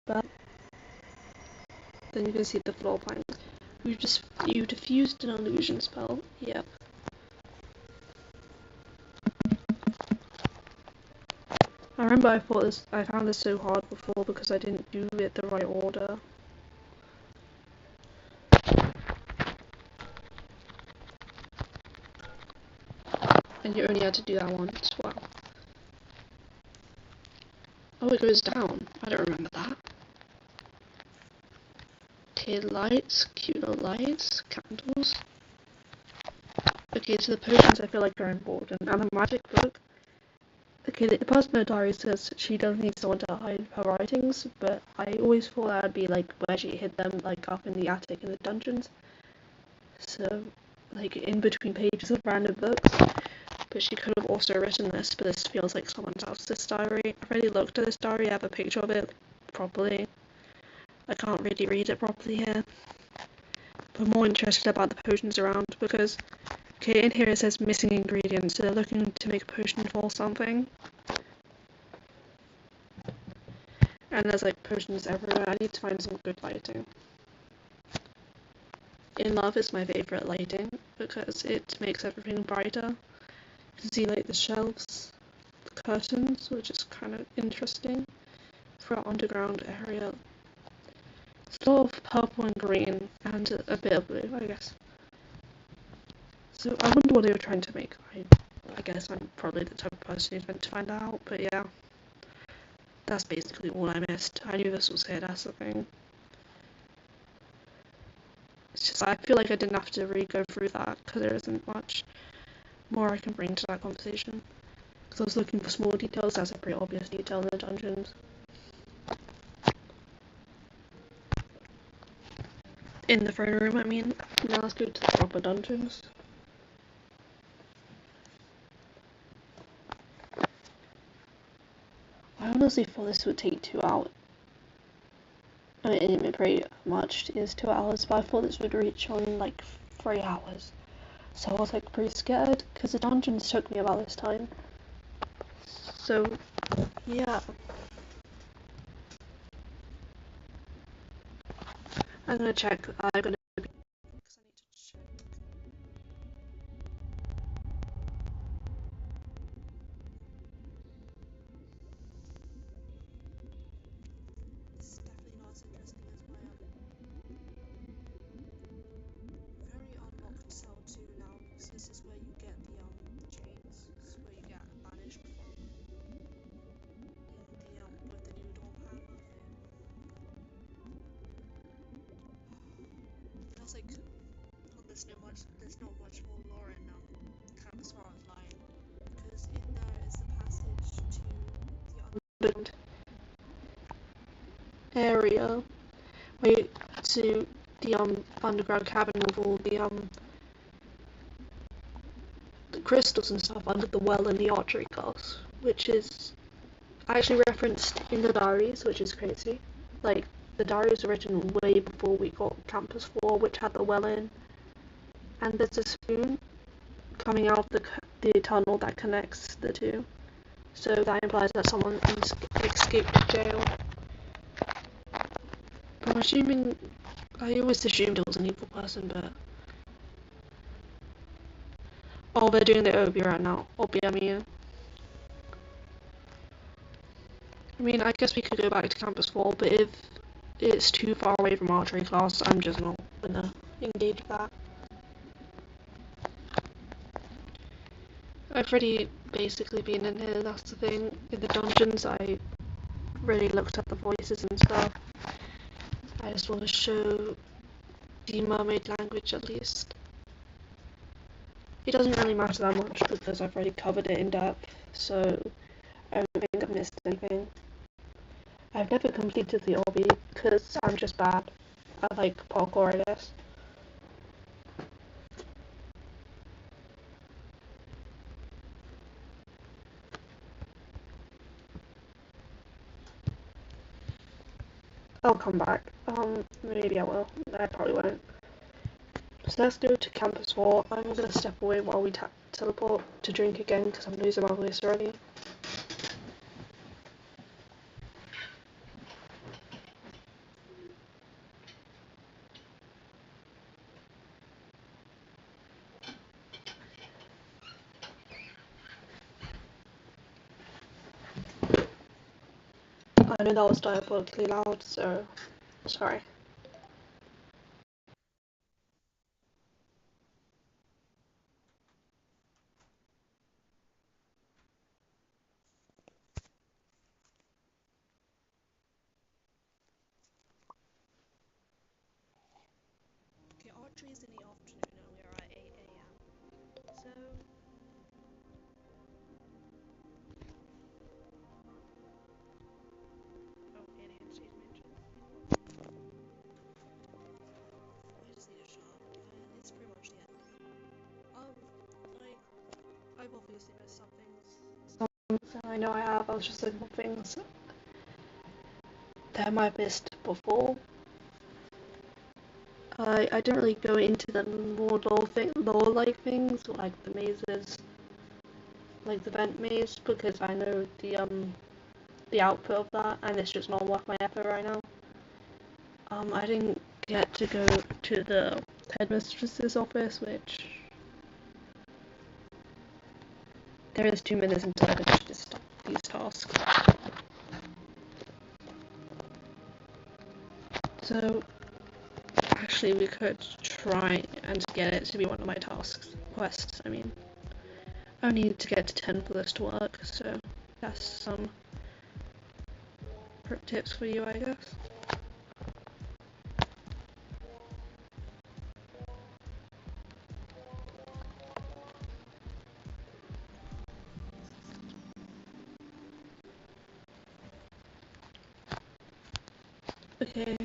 But then you can see the floor plan. You diffused an illusion spell. Yep. remember I found this so hard before because I didn't do it the right order. And you only had to do that once. Wow. Oh, it goes down. I don't remember that. Tiered lights, cute little lights, candles. Okay, so the potions I feel like are important. And the magic book. Okay, the person in the diary says she doesn't need someone to hide her writings, but I always thought that would be like where she hid them, like up in the attic in the dungeons. So, like in between pages of random books. But she could have also written this, but this feels like someone else's diary. I've already looked at this diary, I have a picture of it properly. I can't really read it properly here. But I'm more interested about the potions around because, okay, in here it says missing ingredients, so they're looking to make a potion for something. And there's like potions everywhere. I need to find some good lighting. In Love is my favourite lighting because it makes everything brighter. You can see like the shelves, the curtains, which is kind of interesting for an underground area. It's a lot of purple and green and a bit of blue, I guess. So I wonder what they were trying to make. I guess I'm probably the type of person who's meant to find out, but yeah. That's basically all I missed. I knew this was here, that's the thing. It's just I feel like I didn't have to really go through that because there isn't much more I can bring to that conversation. Because I was looking for small details, that's a pretty obvious detail in the dungeons. In the throne room, I mean. Now let's go to the proper dungeons. I honestly thought this would take 2 hours. I mean, it pretty much is 2 hours, but I thought this would reach on like 3 hours. So I was like pretty scared because the dungeons took me about this time. So, yeah. I'm gonna check. I'm gonna be. Because I need to check. This is definitely not as interesting as my very unlocked cell 2 now. Because this is where you get the chains. This is where you get banished from. In the with the new door hammer thing. Feels like there's not much more lore in Campus Forest Line because in there is the passage to the underground area, wait, to the underground cabin with all the crystals and stuff under the well in the archery class, which is actually referenced in the diaries, which is crazy. Like the diaries were written way before we got Campus 4, which had the well in. And there's a spoon coming out of the tunnel that connects the two. So that implies that someone escaped jail. But I'm assuming, I always assumed it was an evil person, but... Oh, they're doing the Obi right now. Obi, I mean, I guess we could go back to Campus 4, but if it's too far away from archery class, I'm just not gonna engage with that. I've already basically been in here, that's the thing. In the dungeons, I really looked at the voices and stuff. I just want to show the mermaid language at least. It doesn't really matter that much because I've already covered it in depth, so I don't think I've missed anything. I've never completed the obby because I'm just bad at like parkour, I guess. I'll come back. Maybe I will. I probably won't. So let's go to Campus 4. I'm gonna step away while we teleport to drink again because I'm losing my voice already. I know that was diabolically loud, so sorry. Okay, archery is in the afternoon and we are at 8 a.m. So, oh, aliens she's mentioned. I just need a shot, and it's pretty much the end. Um, like, I've obviously missed some things. I know I have. I was just looking for things that I might have missed before. I don't really go into the more lore-like things, like the mazes, like the vent maze, because I know the output of that, and it's just not worth my effort right now. I didn't get to go to the headmistress's office, which there is 2 minutes until I finish these tasks. So actually, we could try and get it to be one of my quests. I mean, I need to get to 10 for this to work, so that's some tips for you, I guess. Okay.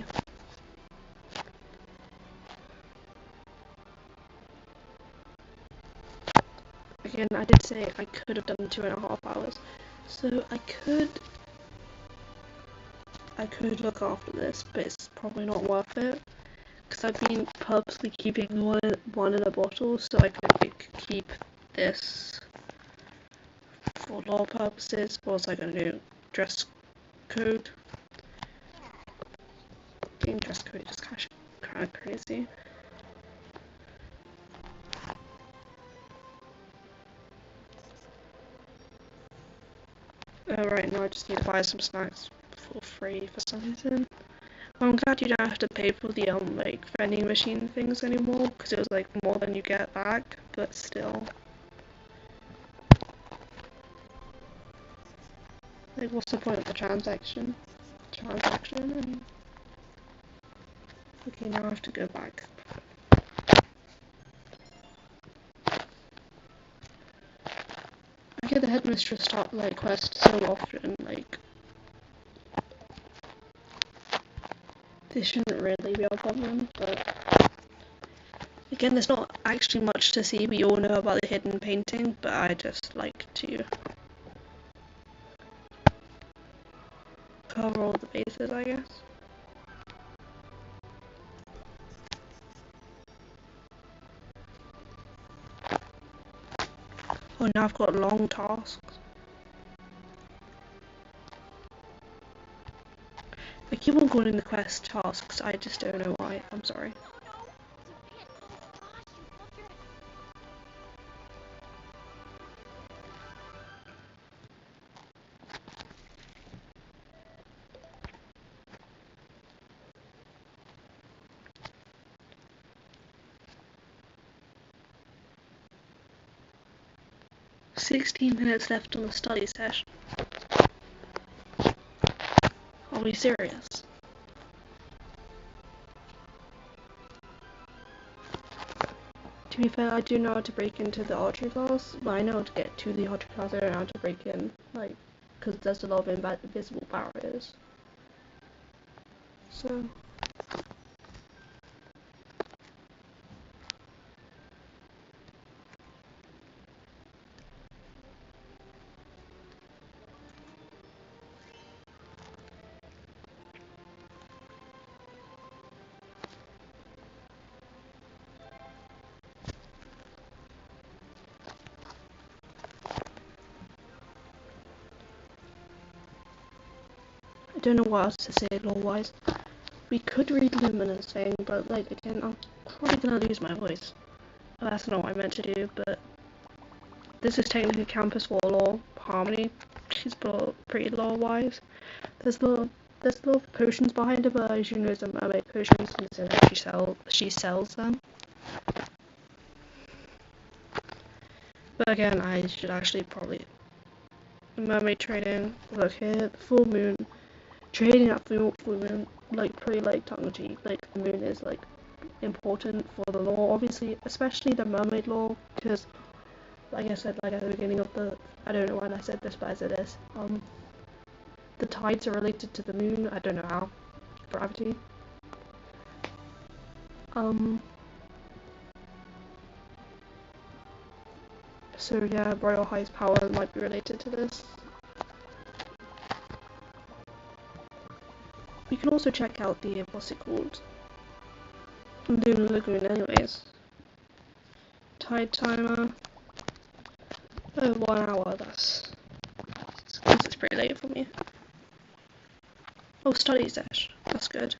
Again, I did say I could have done 2.5 hours, so I could look after this, but it's probably not worth it because I've been purposely keeping one in a bottle so I could like keep this for law purposes. What was I gonna do? Dress code. Getting dress code is kind of crazy. Right now I just need to buy some snacks for free for some reason. Well, I'm glad you don't have to pay for the like vending machine things anymore because it was like more than you get back, but still. Like, what's the point of the transaction? I mean. Okay, now I have to go back. I get the headmistress like quest so often, like this shouldn't really be a problem, but again, there's not actually much to see. We all know about the hidden painting, but I just like to cover all the bases, I guess. Oh, now I've got long tasks. I keep on calling the quest tasks, I just don't know why. I'm sorry. 16 minutes left on the study session. Are we serious? To be fair, I do know how to break into the archery class, but I know how to get to the archery class. I don't know how to break in, like, because there's a lot of invisible barriers. So. I don't know what else to say law-wise. We could read Lumina's thing, but like again, I'm probably gonna lose my voice. Well, that's not what I meant to do, but this is technically campus war law harmony she's pretty lore-wise. There's little potions behind her, but as you know, some mermaid potions, and so she sells them. But again, I should actually probably mermaid trading. Look here, the full moon. Trading at full moon, like pretty like tongue in cheek. Like the moon is like important for the lore, obviously, especially the mermaid lore, because like I said, like at the beginning of I don't know why I said this, but I said this. The tides are related to the moon. I don't know how. Gravity. So yeah, Royale High's power might be related to this. We can also check out the what's it called? Lunar Lagoon, anyways. Tide timer. Oh, 1 hour. This is pretty late for me. Oh, study sesh. That's good.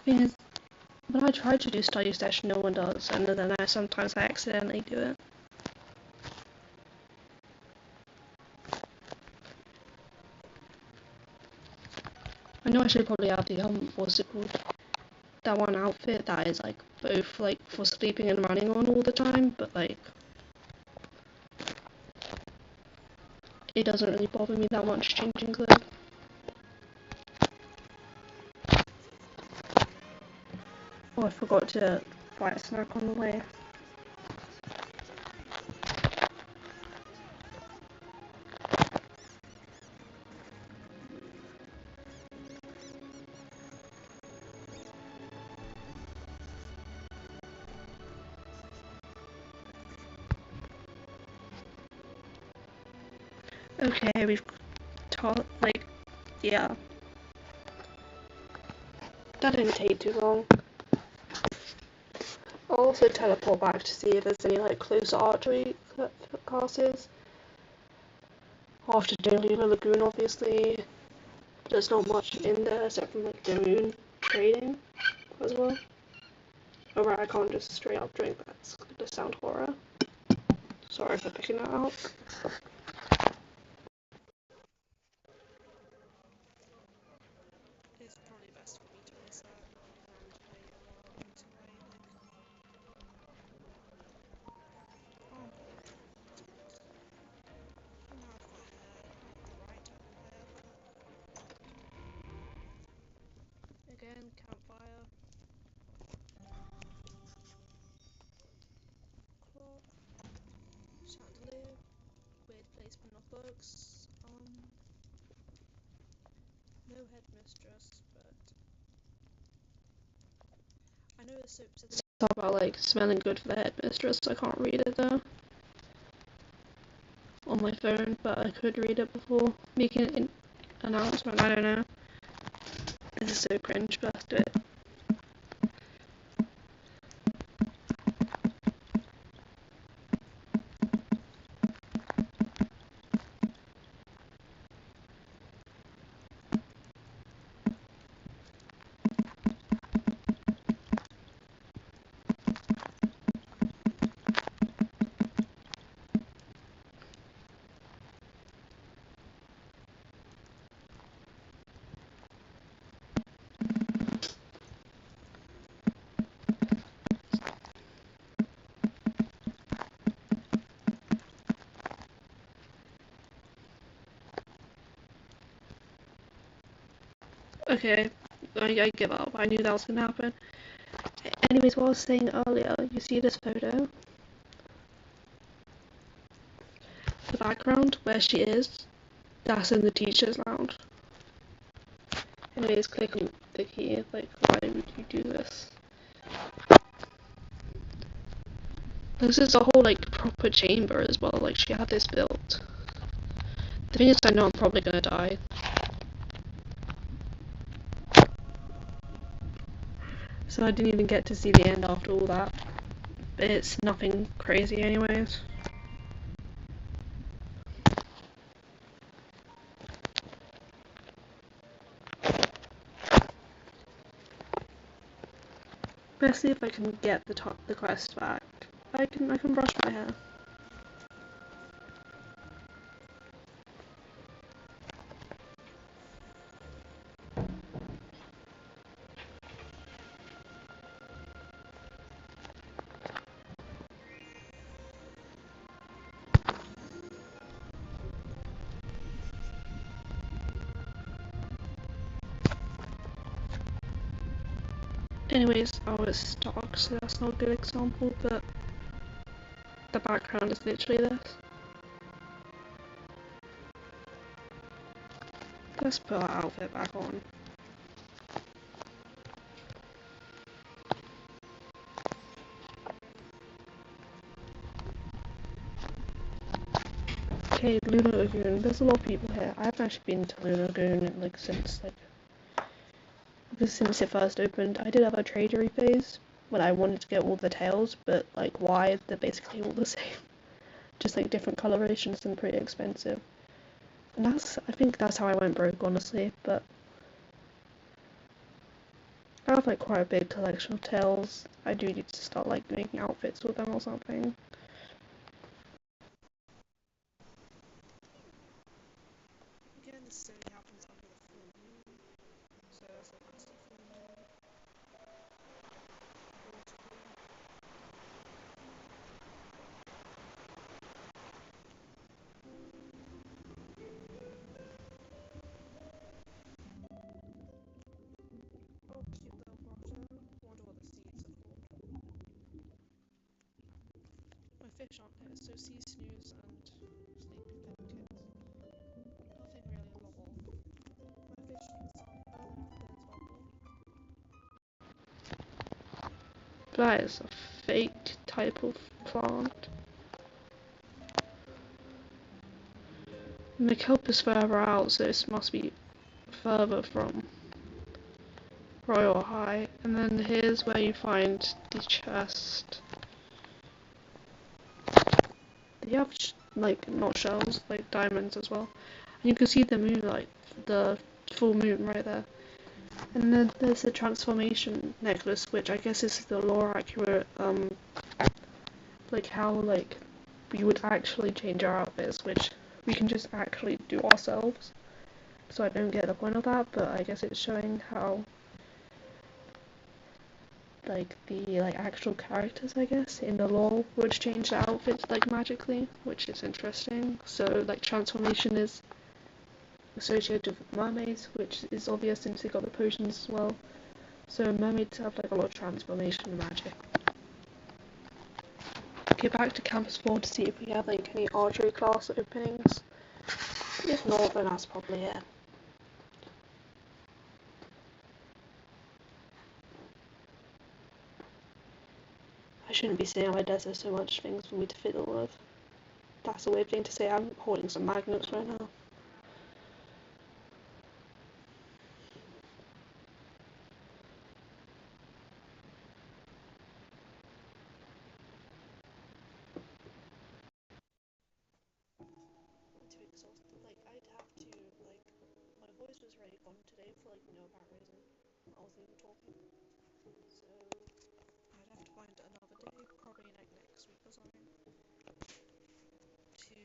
Thing is, when I try to do study session, no one does, and then sometimes I accidentally do it. I know I should probably add the what's it called? That one outfit that is like both like for sleeping and running on all the time, but like it doesn't really bother me that much changing clothes. Oh, I forgot to buy a snack on the way. Okay, we've taught, like, yeah. That didn't take too long. I'll also teleport back to see if there's any, like, closer archery classes. After doing Lunar Lagoon, obviously, there's not much in there except from, like, the moon trading as well. Alright, I can't just straight up drink that. It's gonna sound horror. Sorry for picking that out. It's probably best for me to reset rather than to wait a while until I calm. That's good. And now I've got hair, not the right type of hair, but again, campfire, clock, chandelier, weird placement of books, no headmistress, but I know the soap says stuff about like smelling good for the headmistress, so I can't read it though on my phone, but I could read it before making an announcement. I don't know. This is so cringe, but let's do it. Okay, I give up. I knew that was gonna happen. Anyways, what I was saying earlier, you see this photo? The background where she is, that's in the teacher's lounge. Anyways, click on the key. Like, why would you do this? This is a whole like proper chamber as well. Like she had this built. The thing is, I know I'm probably gonna die. So I didn't even get to see the end after all that. But it's nothing crazy anyways. Let's see if I can get the quest back. I can brush my hair. Anyways, oh, it's dark, so that's not a good example, but the background is literally this. Let's put our outfit back on. Okay, Lunar Lagoon. There's a lot of people here. I haven't actually been to Lunar Lagoon since it first opened. I did have a tradery phase when I wanted to get all the tails, but why? They're basically all the same. Just different colorations and pretty expensive. And I think that's how I went broke, honestly, but I have quite a big collection of tails. I do need to start making outfits with them or something. Again, this only happens under the full moon, so that's a massive full moon. Oh, cute little grotto. Wonder what the seeds are called. My fish aren't here, so sea snooze and sleeping pancakes. Nothing really lol. My fish need sunburn, there's bubble. That is a fake type of plant. And the kelp is further out, so this must be further from Royale High. And then here's where you find the chest. They have not shells, diamonds as well. And you can see the moon, the full moon right there. And then there's a transformation necklace, which I guess is the lore accurate, how we would actually change our outfits, which we can just actually do ourselves. So I don't get the point of that, but I guess it's showing how the actual characters, I guess, in the lore would change their outfits magically, which is interesting. So transformation is associated with mermaids, which is obvious since they got the potions as well. So mermaids have a lot of transformation magic. Okay, back to Campus 4 to see if we have any archery class openings. If not, then that's probably it. I shouldn't be sitting on my desk, there's so much things for me to fiddle with. That's a weird thing to say. I'm holding some magnets right now. I'm too exhausted. I'd have to, my voice was already gone today for, no apparent reason. I wasn't even talking. So, I'd have to find another day, probably next week or something, to do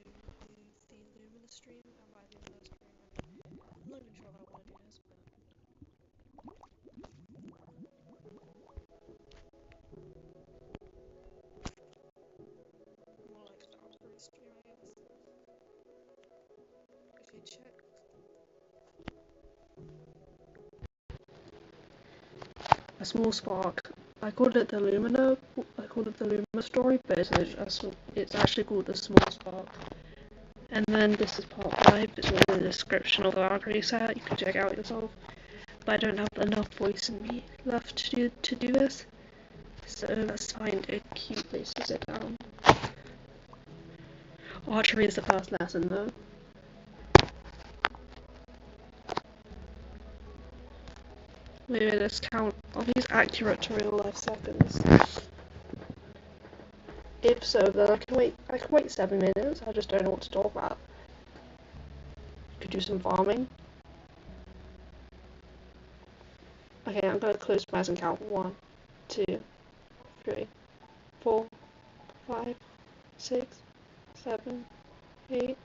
the Lumina stream. And by Lumina stream, I'm not even sure if I want to do this, but more Valkyrie stream, I guess. Okay, check. A small spark. I called it the Lumina. I called it the Lumina story, but it's actually called the small spark. And then this is part 5. It's all in the description of the Valkyrie set. You can check out yourself. But I don't have enough voice in me left to do this. So let's find a cute place to sit down. Archery is the first lesson though. Maybe let's count. Are these accurate to real life seconds? If so, then I can wait 7 minutes. I just don't know what to talk about. Could do some farming. Okay, I'm gonna close my eyes and count 1, 2, 3, 4, 5, 6, 7, 8,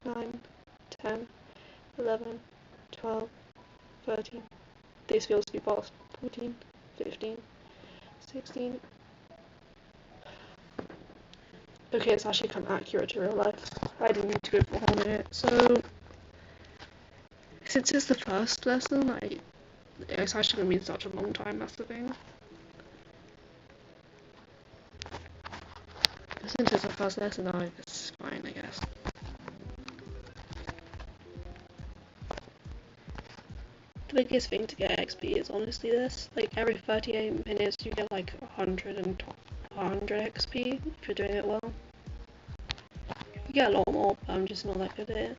9, 10, 11, 12, 13. This feels to be fast. 14, 15, 16. Okay, it's actually kind of accurate to real life. I didn't need to go for a whole minute. So, since it's the first lesson, it's actually going to be such a long time, that's the thing. But since it's the first lesson, it's fine, I guess. The biggest thing to get XP is honestly this. Like, every 38 minutes you get like 100 XP if you're doing it well. You get a lot more, but I'm just not that good at it.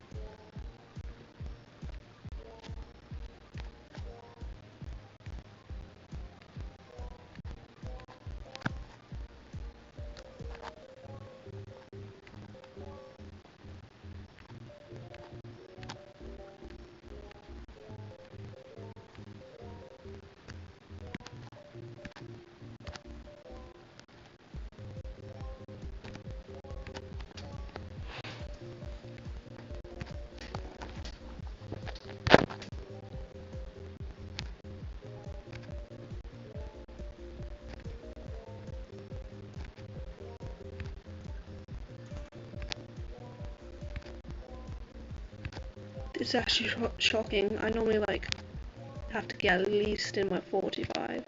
It's actually shocking. I normally have to get at least in my 45.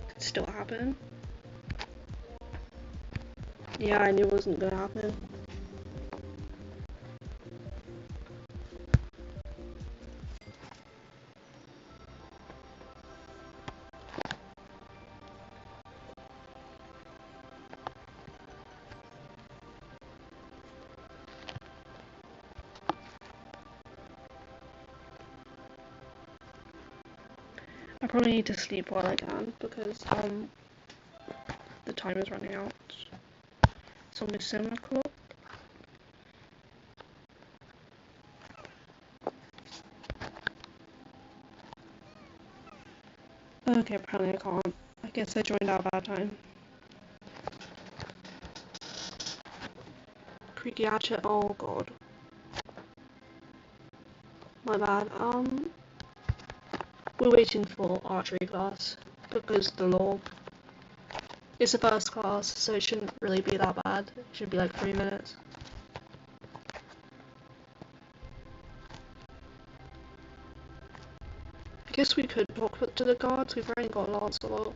Could still happen. Yeah, I knew it wasn't gonna happen. I probably need to sleep while I can because the time is running out. It's almost 7 o'clock. Okay, apparently I can't. I guess I joined out bad time. Creaky hatchet, oh god. My bad. We're waiting for archery class because the law is the first class, so it shouldn't really be that bad. It should be like 3 minutes. I guess we could talk to the guards. We've already got Lancelot.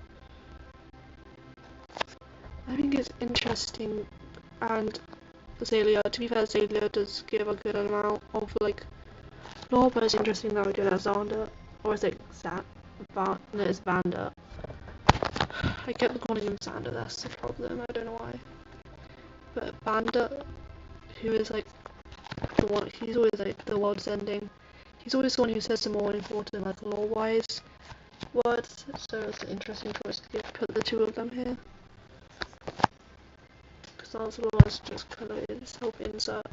I think it's interesting, and Azalea, to be fair, Azalea does give a good amount of law, but it's interesting that we're doing Xander, or is it no, it's Vander. I kept calling him Xander, that's the problem, I don't know why. But Vander, who is the one, he's always the world's ending. He's always the one who says the more important law-wise words, so it's interesting for us to put the two of them here. Because Lancelot is just kind of his self-insert.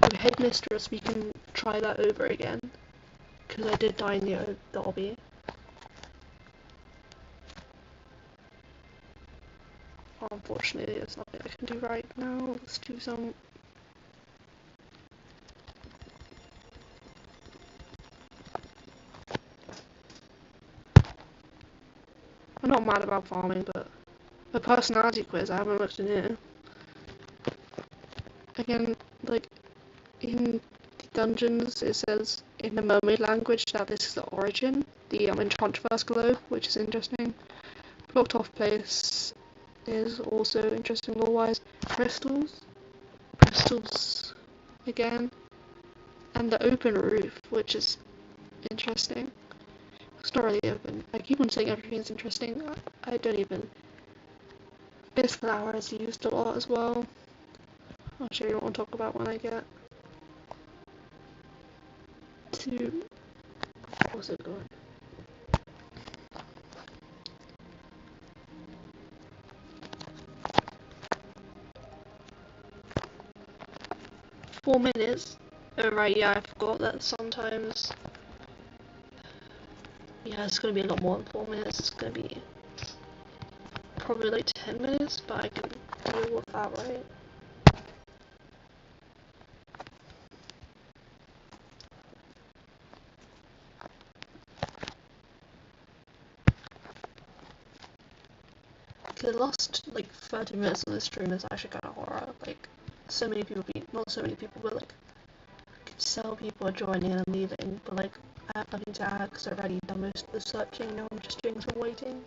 With Headmistress, we can try that over again, because I did die in the obby. Unfortunately, there's nothing I can do right now. Let's do some. I'm not mad about farming, but the personality quiz, I haven't looked in it. Again, in the dungeons, it says in the mermaid language that this is the origin, the Enchantress globe, which is interesting. Blocked off place is also interesting lore-wise. Crystals again, and the open roof, which is interesting. It's not really open. I keep on saying everything's interesting. I don't even. This flower is used a lot as well. I'll show you what I'll talk about when I get to. What's it going? 4 minutes. Oh right, yeah, I forgot that sometimes. Yeah, it's gonna be a lot more than 4 minutes. It's gonna be probably like 10 minutes, but I can deal with that, right? The last like 30 minutes of the stream is actually kind of horror. Like, so many people not so many people, but like, several people are joining and leaving, but like, I have nothing to add because I've already done most of the searching. Now I'm just doing some waiting.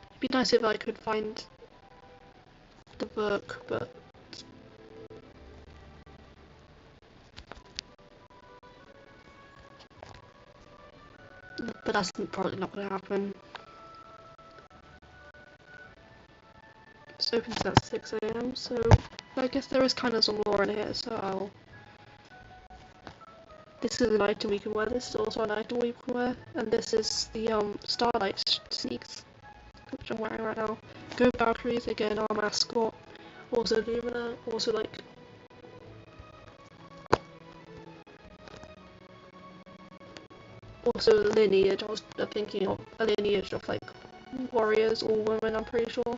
It'd be nice if I could find the book, but that's probably not going to happen. It's open at 6 AM, so I guess there is kind of some lore in here, so this is an item we can wear, this is also an item we can wear, and this is the Starlight sneaks, which I'm wearing right now. Go Valkyries, again, our mascot, also Lumina, also like also lineage. I was thinking of a lineage of like warriors or women, I'm pretty sure.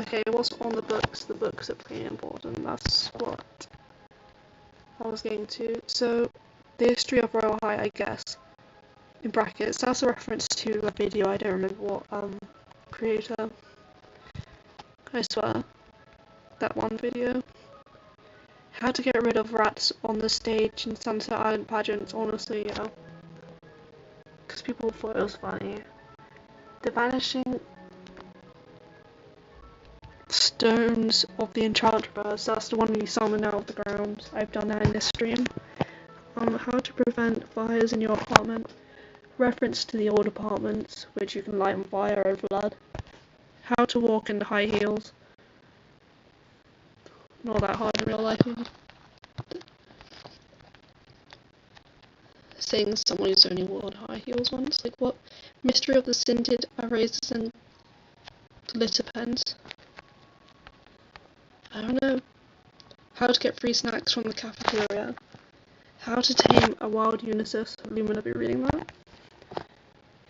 Okay, what's on the books? The books are pretty important, that's what I was getting to. So, the history of Royale High, I guess, in brackets, that's a reference to a video, I don't remember what creator, I swear, that one video. How to get rid of rats on the stage in Sunset Island pageants, honestly, yeah. Because people thought it was funny. The vanishing stones of the Enchantress, that's the one you summon out of the ground. I've done that in this stream. How to prevent fires in your apartment. Reference to the old apartments, which you can light on fire or flood. How to walk in high heels. Not that hard in real life. Saying someone who's only worn high heels once. Like what? Mystery of the scented erasers and glitter pens. I don't know. How to get free snacks from the cafeteria. How to tame a wild Unisys. Lumina be reading that.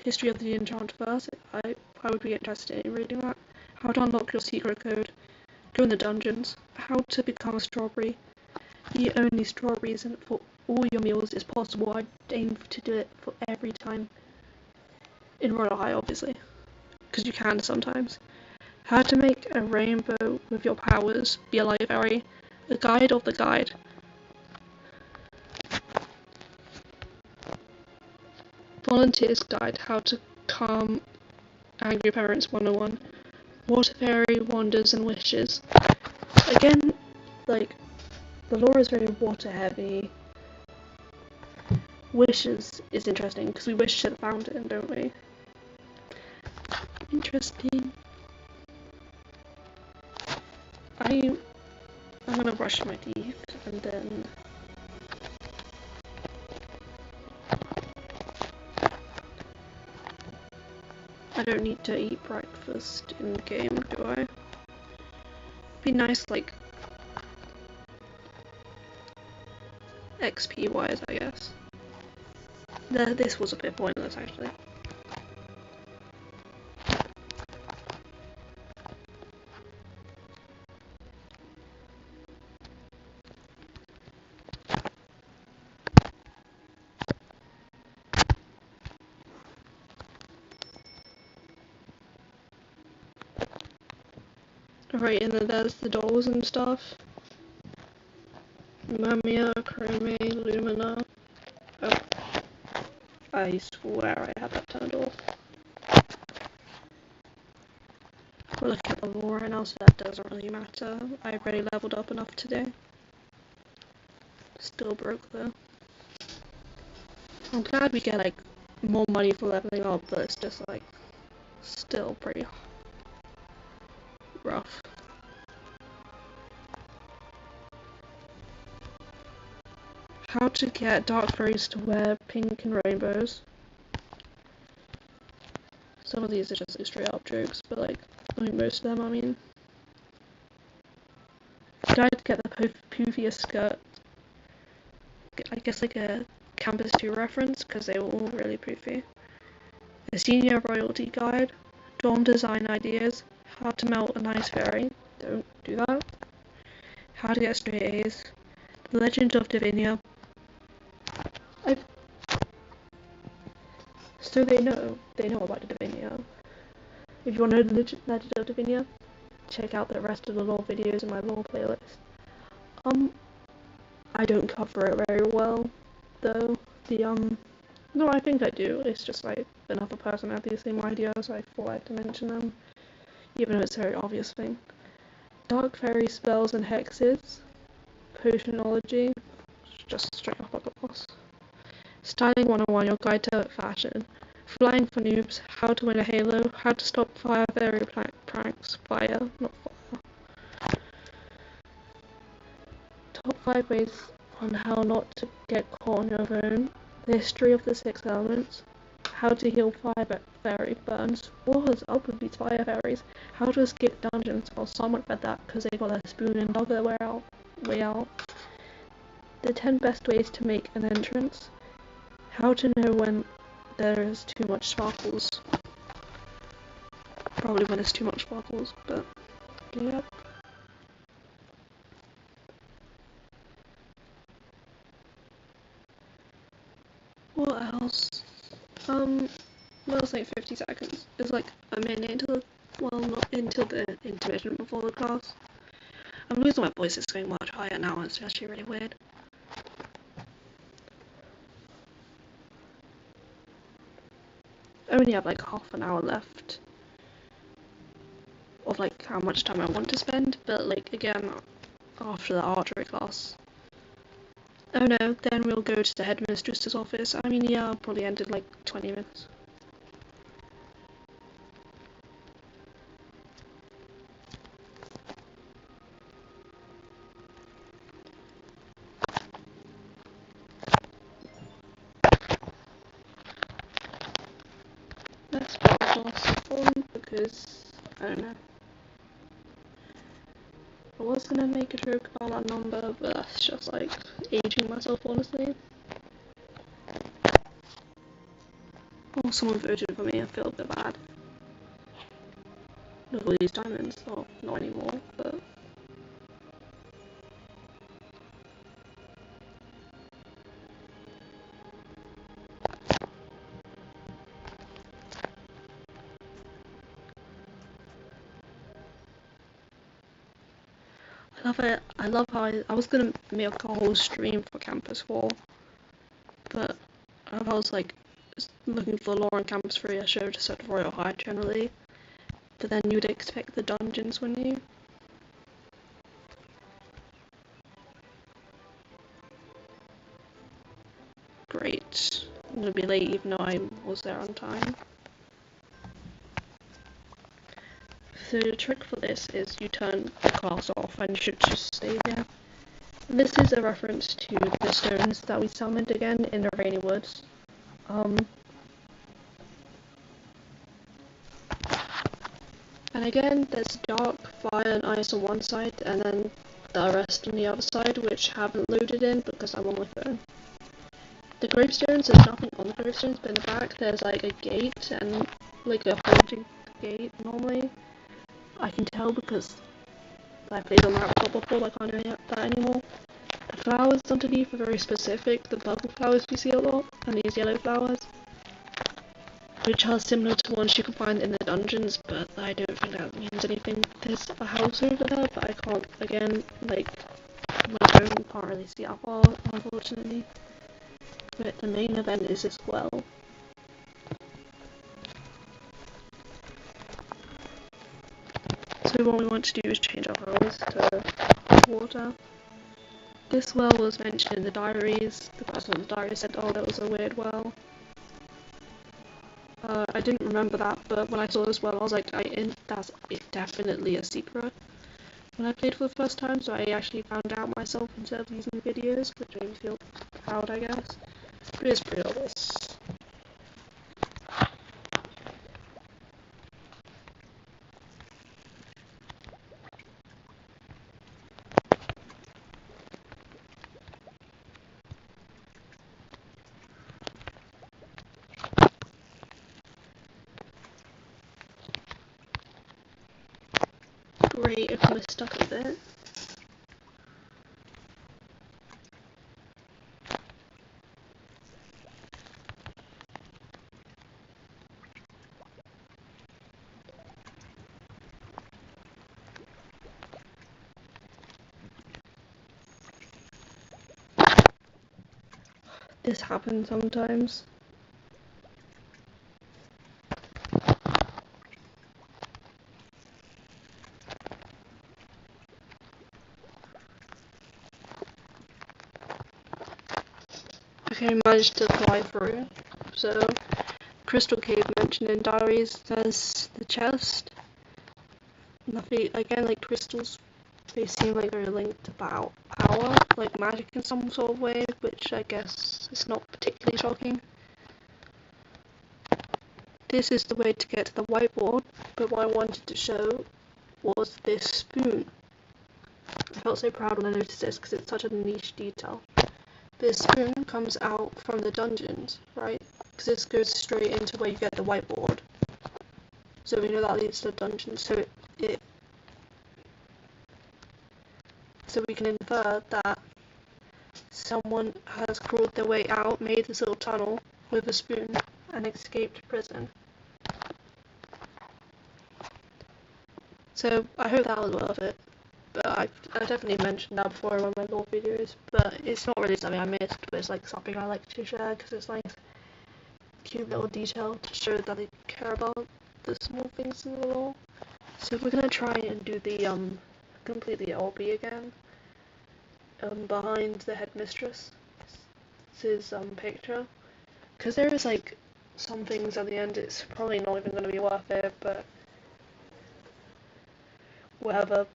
History of the Enchantress. I would be interested in reading that. How to unlock your secret code. Go in the dungeons. How to become a strawberry. Eat only strawberries and for all your meals is possible. I aim to do it for every time. In Royale High, obviously. Because you can sometimes. How to make a rainbow with your powers. Be a light fairy. A guide of the guide. Volunteer's guide. How to calm angry parents 101. Water fairy wonders and wishes. Again, like, the lore is very water heavy. Wishes is interesting because we wish at the fountain, don't we? Interesting. I'm gonna brush my teeth and then I don't need to eat breakfast in the game, do I? Be nice, like XP wise, I guess. This was a bit pointless actually. Right, and then there's the dolls and stuff. Mamiya, Chrome, Lumina. Oh, I swear I had that turned off. We're looking at the lore right now, so that doesn't really matter. I already leveled up enough today. Still broke though. I'm glad we get like more money for leveling up, but it's just like still pretty rough. How to get dark fairies to wear pink and rainbows. Some of these are just like straight up jokes, but like, I mean most of them, I mean. Guide to get the poofiest skirt. I guess like a Campus 2 reference, because they were all really poofy. A senior royalty guide. Dorm design ideas. How to melt a nice fairy. Don't do that. How to get straight A's. The Legend of Divinia. So they know about the Divinia. If you want to know the Legend of Divinia, check out the rest of the lore videos in my lore playlist. I don't cover it very well, though. No, I think I do. It's just like another person had the same idea, so I thought I had to mention them, even though it's a very obvious thing. Dark fairy spells and hexes. Potionology. Just straight up a gloss. Styling 101, your guide to fashion. Flying for noobs. How to win a halo. How to stop fire fairy pranks. Fire, not fire. Top 5 ways on how not to get caught on your own. The history of the 6 elements. How to heal fire fairy burns. What is up with these fire fairies? How to skip dungeons. Well, someone read that because they got a spoon and dug their way out. The 10 best ways to make an entrance. How to know when there is too much sparkles. Probably when there's too much sparkles, but yeah. What else? Well, it's like 50 seconds. It's like a minute until not until the intermission before the class. I'm losing my voice, it's going much higher now, it's actually really weird. I only have like half an hour left of like how much time I want to spend, but like again, after the archery class. Oh no, then we'll go to the headmistress's office. I mean, yeah, I'll probably end in like 20 minutes. Let's put the glasses on because, I don't know. I was gonna make a joke about that number, but that's just like aging myself, honestly. Oh, someone voted for me, I feel a bit bad. Look at all these diamonds. Oh, not anymore, but. I love it. I love how I was gonna make a whole stream for Campus 4, but I was like looking for lore on Campus 3, I should have just said Royale High generally. But then you'd expect the dungeons, wouldn't you? Great. I'm gonna be late even though I was there on time. So the trick for this is you turn the class off and you should just stay there. This is a reference to the stones that we summoned again in the Rainy Woods. And again, there's dark, fire, and ice on one side, and then the rest on the other side, which haven't loaded in because I'm on my phone. The gravestones, there's nothing on the gravestones, but in the back there's like a gate and like a haunted gate normally. I can tell because I played on my laptop before, I can't do that anymore. The flowers underneath are very specific, the purple flowers you see a lot, and these yellow flowers, which are similar to ones you can find in the dungeons, but I don't think that means anything. There's a house over there, but I can't, again, like, my phone can't really see that far, unfortunately. But the main event is this well. So what we want to do is change our wells to water. This well was mentioned in the diaries. The person in the diary said, oh, that was a weird well. I didn't remember that, but when I saw this well, I was like, that's definitely a secret. When I played for the first time, so I actually found out myself instead of using videos, which made me feel proud, I guess. But it's pretty obvious. great if we're stuck a bit. This happens sometimes. Okay, managed to fly through. So, Crystal Cave mentioned in diaries as the chest. Nothing again, like crystals, they seem like they're linked to power, like magic in some sort of way, which I guess is not particularly shocking. This is the way to get to the whiteboard, but what I wanted to show was this spoon. I felt so proud when I noticed this because it's such a niche detail. This spoon comes out from the dungeons, right? Because this goes straight into where you get the whiteboard. So we know that leads to the dungeon. So we can infer that someone has crawled their way out, made this little tunnel with a spoon, and escaped prison. So I hope that was worth it. But I definitely mentioned that before in one of my lore videos, but it's not really something I missed, but it's like something I like to share because it's like cute little detail to show that they care about the small things in the lore. So we're gonna try and do the complete the LB again. Behind the headmistress, this picture, because there is like some things at the end. It's probably not even gonna be worth it, but whatever.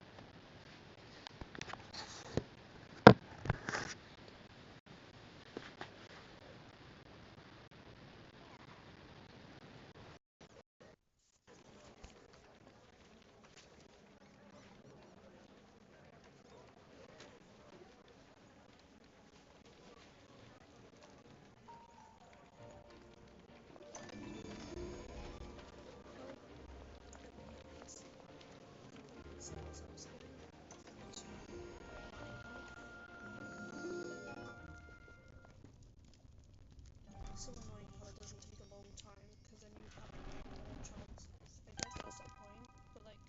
So annoying how it doesn't take a long time, because then you have more chances. I guess that's the point, but like,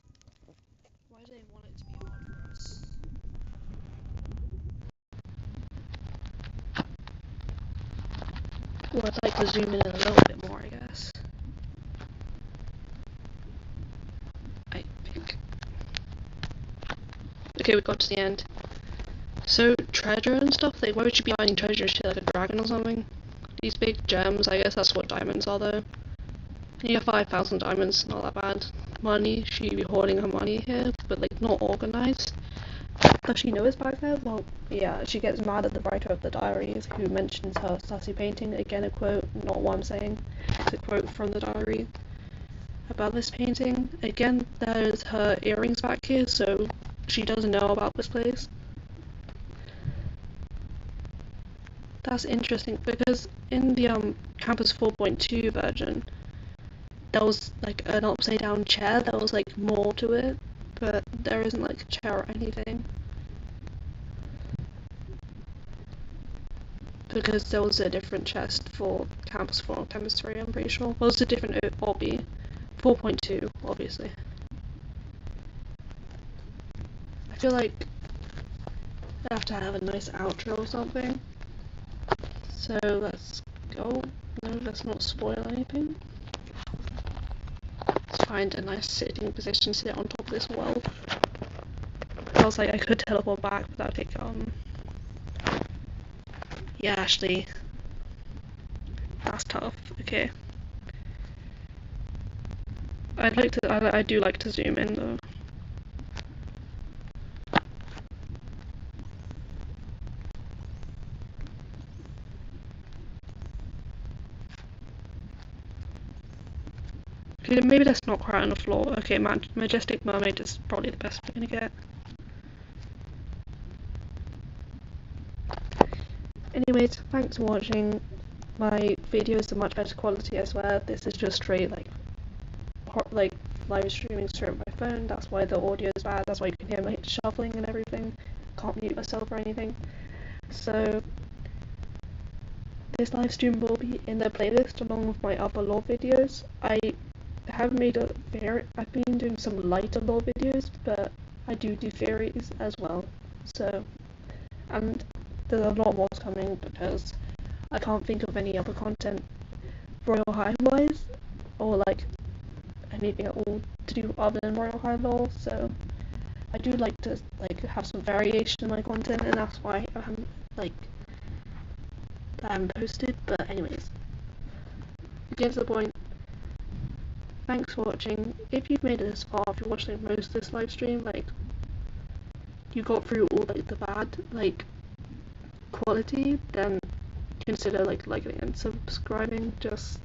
why do they want it to be hard for us? Well, I'd like to zoom in a little bit more, I guess. I think. Okay, we got to the end. So, treasure and stuff, like, why would you be finding treasure? Shit, like a dragon or something? These big gems, I guess that's what diamonds are, though. You have 5,000 diamonds, not that bad. Money, she'd be hoarding her money here, but like not organized. Does she know it's back there? Well, yeah, she gets mad at the writer of the diaries who mentions her sassy painting. Again, a quote, not what I'm saying. It's a quote from the diary about this painting. Again, there's her earrings back here, so she doesn't know about this place. That's interesting because in the Campus 4.2 version, there was like an upside down chair, there was like more to it, but there isn't like a chair or anything. Because there was a different chest for Campus 4 Chemistry, I'm pretty sure. Well, it was a different obby. 4.2, obviously. I feel like I have to have a nice outro or something. So let's go. No, let's not spoil anything. Let's find a nice sitting position, sit on top of this well. I was like, I could teleport back, but that would take, yeah, actually, that's tough. Okay. I do like to zoom in though. Okay, maybe that's not quite on the floor. Okay, Majestic Mermaid is probably the best we're gonna get. Anyways, thanks for watching. My videos are much better quality, I swear. This is just straight like live streaming straight on my headphone, that's why the audio is bad, that's why you can hear my shuffling and everything. Can't mute myself or anything. So this live stream will be in the playlist along with my other lore videos. I've been doing some lighter lore videos, but I do theories as well. So, and there's a lot more coming because I can't think of any other content Royale High wise, or like anything at all to do other than Royale High lore. So I do like to like have some variation in my content, and that's why I haven't posted. But anyways, getting to the point. Thanks for watching. If you've made it this far, if you're watching most of this live stream, like you got through all like the bad quality, then consider liking and subscribing, just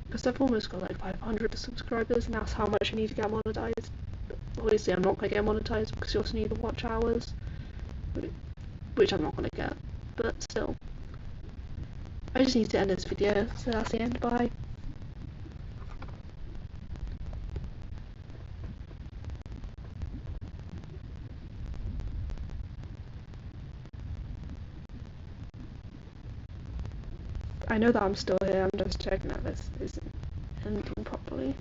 because I've almost got like 500 subscribers, and that's how much I need to get monetized. Obviously I'm not going to get monetized because you also need the watch hours, which I'm not going to get, but still. I just need to end this video, so that's the end. Bye. I know that I'm still here, I'm just checking that this isn't ending properly.